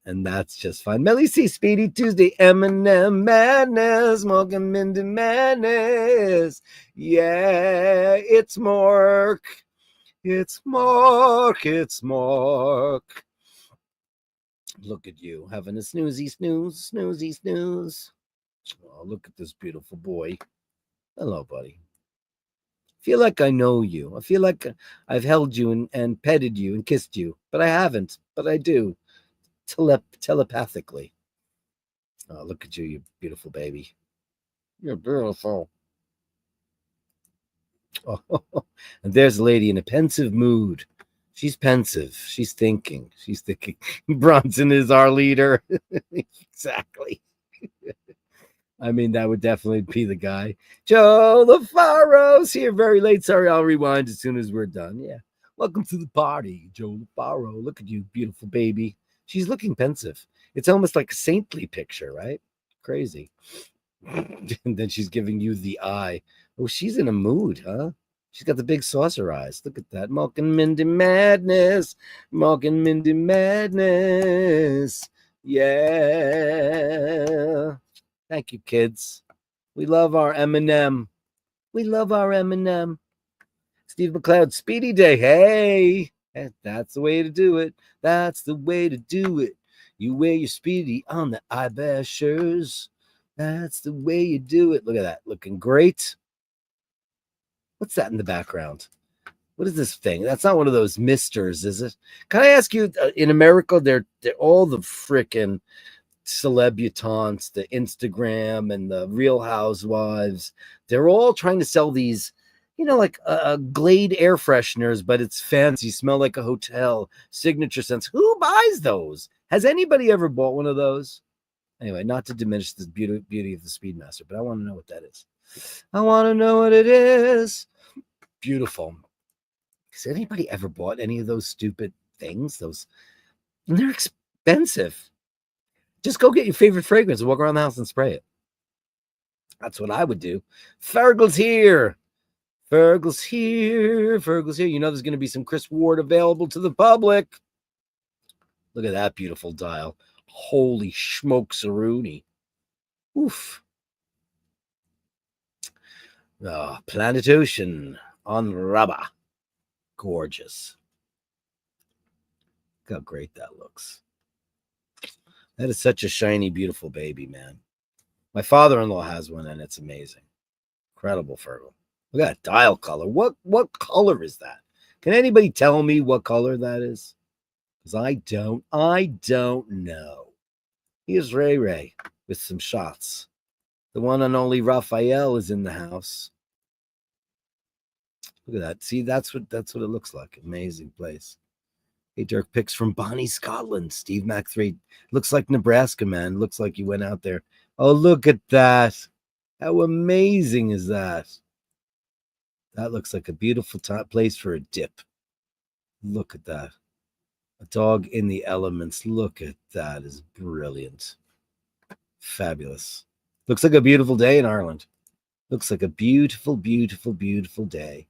Speaker 1: And that's just fine. Melly C, Speedy Tuesday, Eminem Madness, Morgan Mindy Madness. Yeah, it's Mark. It's Mark. Look at you, having a snoozy snooze. Oh, look at this beautiful boy. Hello, buddy. I feel like I know you. I feel like I've held you and petted you and kissed you, but I haven't. But I do. Telepathically. Oh, look at you, you beautiful baby. You're beautiful. Oh, and there's a lady in a pensive mood. She's pensive. She's thinking. Bronson is our leader. Exactly. I mean, that would definitely be the guy. Joe LaFaro's here very late. Sorry, I'll rewind as soon as we're done. Yeah. Welcome to the party, Joe LaFaro. Look at you, beautiful baby. She's looking pensive. It's almost like a saintly picture, right? Crazy. And then she's giving you the eye. Oh, she's in a mood, huh? She's got the big saucer eyes. Look at that. Mark and Mindy Madness. Yeah. Thank you, kids. We love our Eminem. Steve McLeod, Speedy Day. Hey, that's the way to do it. You wear your Speedy on the iBashers. That's the way you do it. Look at that. Looking great. What's that in the background? What is this thing? That's not one of those misters, is it? Can I ask you, in America, they're all the frickin' celebutantes, the Instagram and the Real Housewives, they're all trying to sell these, like Glade air fresheners, but it's fancy, smell like a hotel, signature scents. Who buys those? Has anybody ever bought one of those? Anyway, not to diminish the beauty of the Speedmaster, but I want to know what that is. I want to know what it is. Beautiful. Has anybody ever bought any of those stupid things? And they're expensive. Just go get your favorite fragrance and walk around the house and spray it. That's what I would do. Fergal's here. Fergal's here. Fergal's here. There's going to be some Chris Ward available to the public. Look at that beautiful dial. Holy smoke-a-rooney. Oof. Oh, Planet Ocean on rubber. Gorgeous. Look how great that looks. That is such a shiny, beautiful baby, man. My father-in-law has one, and it's amazing. Incredible Fergal. Look at that dial color. What color is that? Can anybody tell me what color that is? Because I don't know. Here's Ray with some shots. The one and only Raphael is in the house. Look at that. See, that's what it looks like. Amazing place. Hey, Dirk, pics from Bonnie, Scotland. Steve Mac 3. Looks like Nebraska, man. Looks like you went out there. Oh, look at that. How amazing is that? That looks like a beautiful place for a dip. Look at that. A dog in the elements. Look at that. Is brilliant. Fabulous. Looks like a beautiful day in Ireland. Looks like a beautiful, beautiful, beautiful day.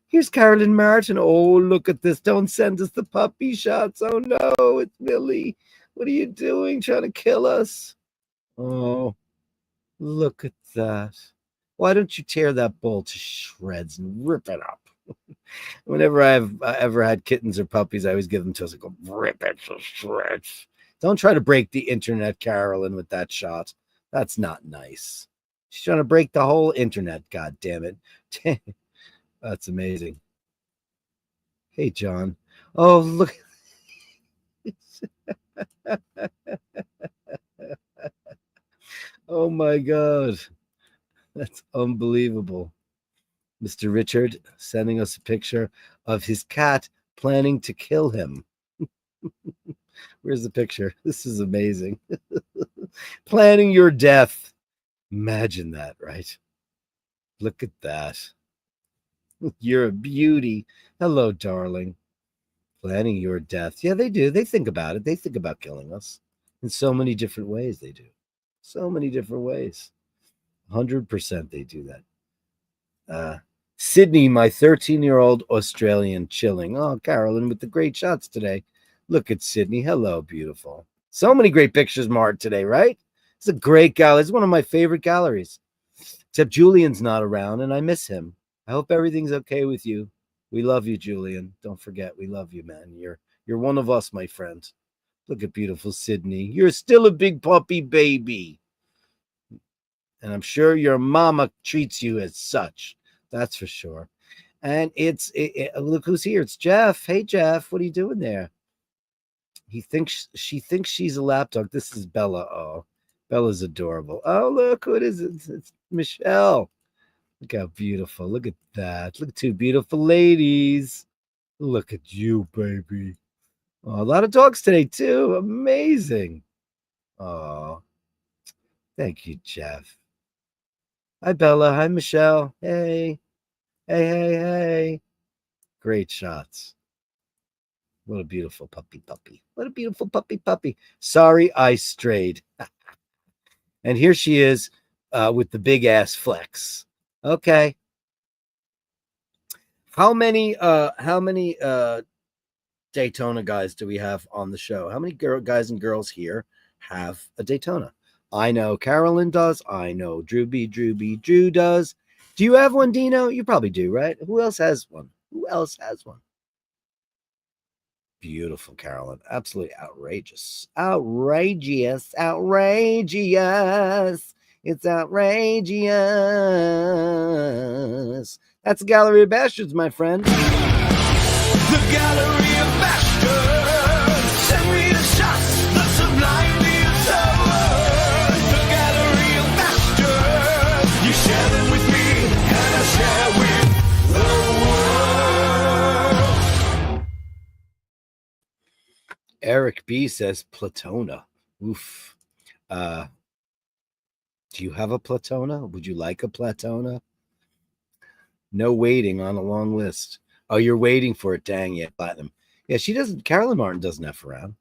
Speaker 1: Here's Carolyn Martin. Oh, look at this. Don't send us the puppy shots. Oh, no, it's Millie. What are you doing? Trying to kill us? Oh, look at that. Why don't you tear that bowl to shreds and rip it up? Whenever I've ever had kittens or puppies, I always give them to us and go, rip it to shreds. Don't try to break the internet, Carolyn, with that shot. That's not nice. She's trying to break the whole internet, God damn it. That's amazing. Hey, John. Oh, look. Oh, my God. That's unbelievable. Mr. Richard sending us a picture of his cat planning to kill him. Where's the picture? This is amazing. Planning your death. Imagine that, right? Look at that. You're a beauty. Hello, darling. Planning your death. Yeah, they do. They think about it. They think about killing us in so many different ways. They do. So many different ways. 100% they do that. Sydney, my 13-year-old Australian, chilling. Oh, Carolyn with the great shots today. Look at Sydney. Hello, beautiful. So many great pictures marked today, right? It's a great gallery. It's one of my favorite galleries. Except Julian's not around, and I miss him. I hope everything's okay with you. We love you, Julian. Don't forget, we love you, man. You're one of us, my friend. Look at beautiful Sydney. You're still a big puppy baby. And I'm sure your mama treats you as such. That's for sure. And look who's here. It's Jeff. Hey, Jeff, what are you doing there? She thinks she's a lapdog. This is Bella. Oh, Bella's adorable. Oh, look who it is. It's Michelle. Look how beautiful. Look at that. Look at two beautiful ladies. Look at you, baby. Oh, a lot of dogs today, too. Amazing. Oh, thank you, Jeff. Hi, Bella. Hi, Michelle. Hey. Hey. Great shots. What a beautiful puppy. What a beautiful puppy. Sorry, I strayed. And here she is with the big ass flex. Okay. How many Daytona guys do we have on the show? How many guys and girls here have a Daytona? I know Carolyn does. I know Drew does. Do you have one, Dino? You probably do, right? Who else has one? Beautiful, Carolyn. Absolutely outrageous. Outrageous. Outrageous. It's outrageous. That's the Gallery of Bastards, my friend.
Speaker 2: The Gallery of Bashtards. Send me the shots, the sublimely absurd. The Gallery of Bashtards. You share them with me, and I share with the world.
Speaker 1: Eric B says Platona. Oof. Do you have a Platona? Would you like a Platona? No waiting on a long list. Oh, you're waiting for it. Dang, yeah, platinum. Yeah, she doesn't. Carolyn Martin doesn't F around.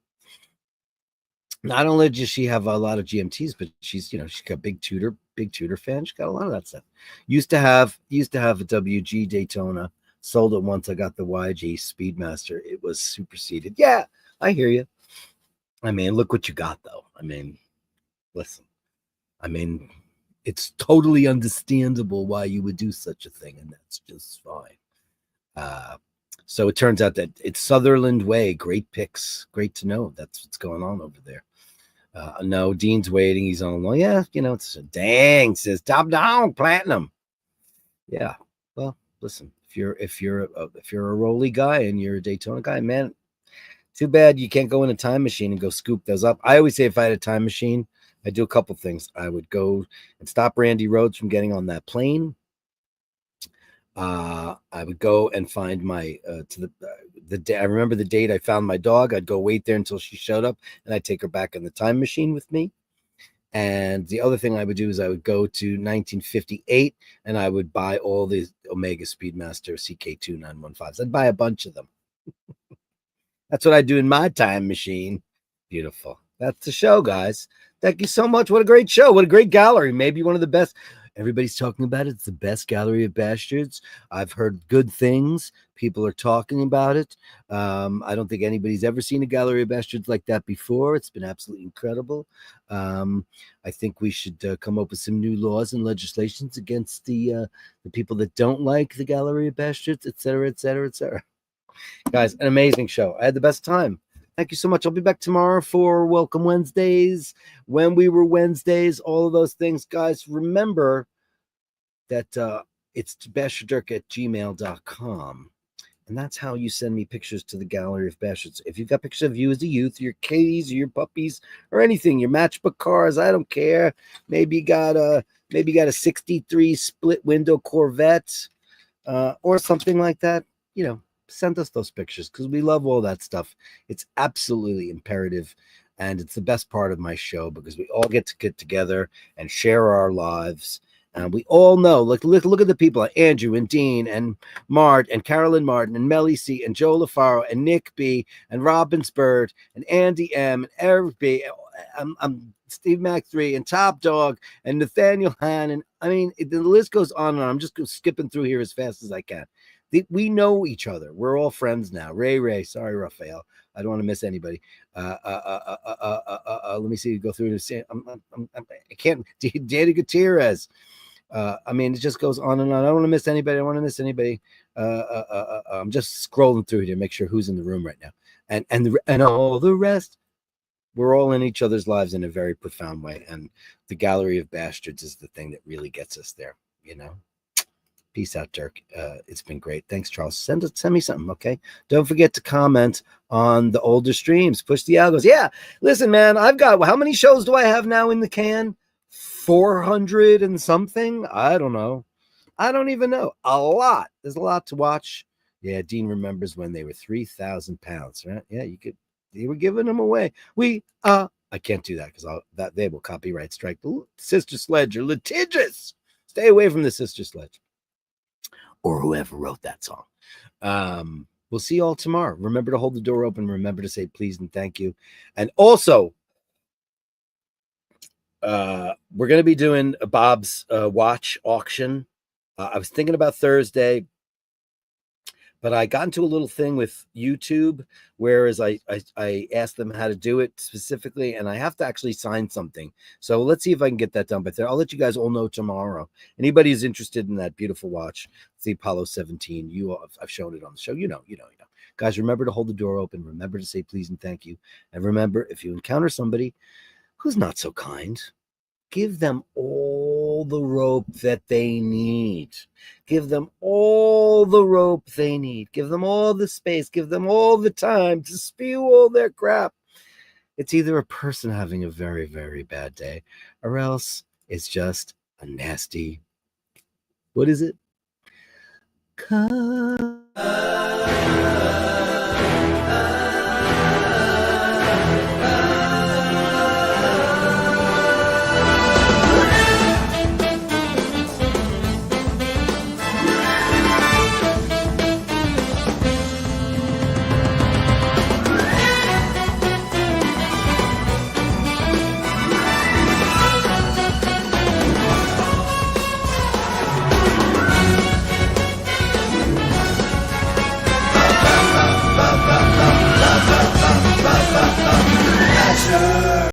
Speaker 1: Not only does she have a lot of GMTs, but she's got big Tudor fan. She's got a lot of that stuff. Used to have a WG Daytona. Sold it once. I got the YG Speedmaster. It was superseded. Yeah, I hear you. I mean, look what you got, though. I mean, listen. I mean, it's totally understandable why you would do such a thing, and that's just fine. So it turns out that it's Sutherland Way. Great pics. Great to know. That's what's going on over there. No, Dean's waiting. He's on long. Yeah, it's a dang. Says top down platinum. Yeah. Well, listen. If you're a Rolly guy and you're a Daytona guy, man, too bad you can't go in a time machine and go scoop those up. I always say if I had a time machine, I'd do a couple things. I would go and stop Randy Rhoads from getting on that plane. I would go and find my the day. I remember the date I found my dog. I'd go wait there until she showed up, and I'd take her back in the time machine with me. And the other thing I would do is I would go to 1958, and I would buy all the Omega Speedmaster CK2 915s. I'd buy a bunch of them. That's what I do in my time machine. Beautiful. That's the show, guys. Thank you so much. What a great show. What a great gallery. Maybe one of the best. Everybody's talking about it. It's the best Gallery of Bastards. I've heard good things. People are talking about it. I don't think anybody's ever seen a Gallery of Bastards like that before. It's been absolutely incredible. I think we should come up with some new laws and legislations against the people that don't like the Gallery of Bastards, et cetera, et cetera, et cetera. Guys, an amazing show. I had the best time. Thank you so much. I'll be back tomorrow for Welcome Wednesdays, When We Were Wednesdays, all of those things. Guys, remember that it's Basherdirk@gmail.com. And that's how you send me pictures to the Gallery of Bastards. If you've got pictures of you as a youth, your kitties, or your puppies, or anything, your matchbook cars, I don't care. Maybe you got a 63 split window Corvette, or something like that. Send us those pictures because we love all that stuff. It's absolutely imperative, and it's the best part of my show because we all get together and share our lives. And we all know, look at the people like Andrew and Dean and Mart and Carolyn Martin and Melly C and Joe LaFaro and Nick B and Robin Spurd and Andy M and Eric B. I'm Steve Mac 3 and Top Dog and Nathaniel Hannon. I mean, the list goes on and on. I'm just skipping through here as fast as I can. We know each other. We're all friends now. Ray. Sorry, Raphael. I don't want to miss anybody. Let me see. Go through this. I can't. Danny Gutierrez. I mean, it just goes on and on. I don't want to miss anybody. I'm just scrolling through here to make sure who's in the room right now. And all the rest. We're all in each other's lives in a very profound way. And the Gallery of Bastards is the thing that really gets us there. Peace out, Dirk. It's been great. Thanks, Charles. Send me something, okay? Don't forget to comment on the older streams. Push the algos. Yeah, listen, man, I've got, how many shows do I have now in the can? 400 and something? I don't know. I don't even know. A lot. There's a lot to watch. Yeah, Dean remembers when they were 3,000 pounds, right? Yeah, they were giving them away. I can't do that because they will copyright strike. The Sister Sledge are litigious. Stay away from the Sister Sledge. Or whoever wrote that song. We'll see you all tomorrow. Remember to hold the door open. Remember to say please and thank you. And also, we're going to be doing a Bob's watch auction. I was thinking about Thursday, but I got into a little thing with YouTube, whereas I asked them how to do it specifically, and I have to actually sign something. So let's see if I can get that done. But I'll let you guys all know tomorrow. Anybody who's interested in that beautiful watch, it's the Apollo 17. I've shown it on the show. You know. Guys, remember to hold the door open. Remember to say please and thank you. And remember, if you encounter somebody who's not so kind, give them all the rope that they need. Give them all the rope they need. Give them all the space. Give them all the time to spew all their crap. It's either a person having a very, very bad day, or else it's just a nasty, what is it?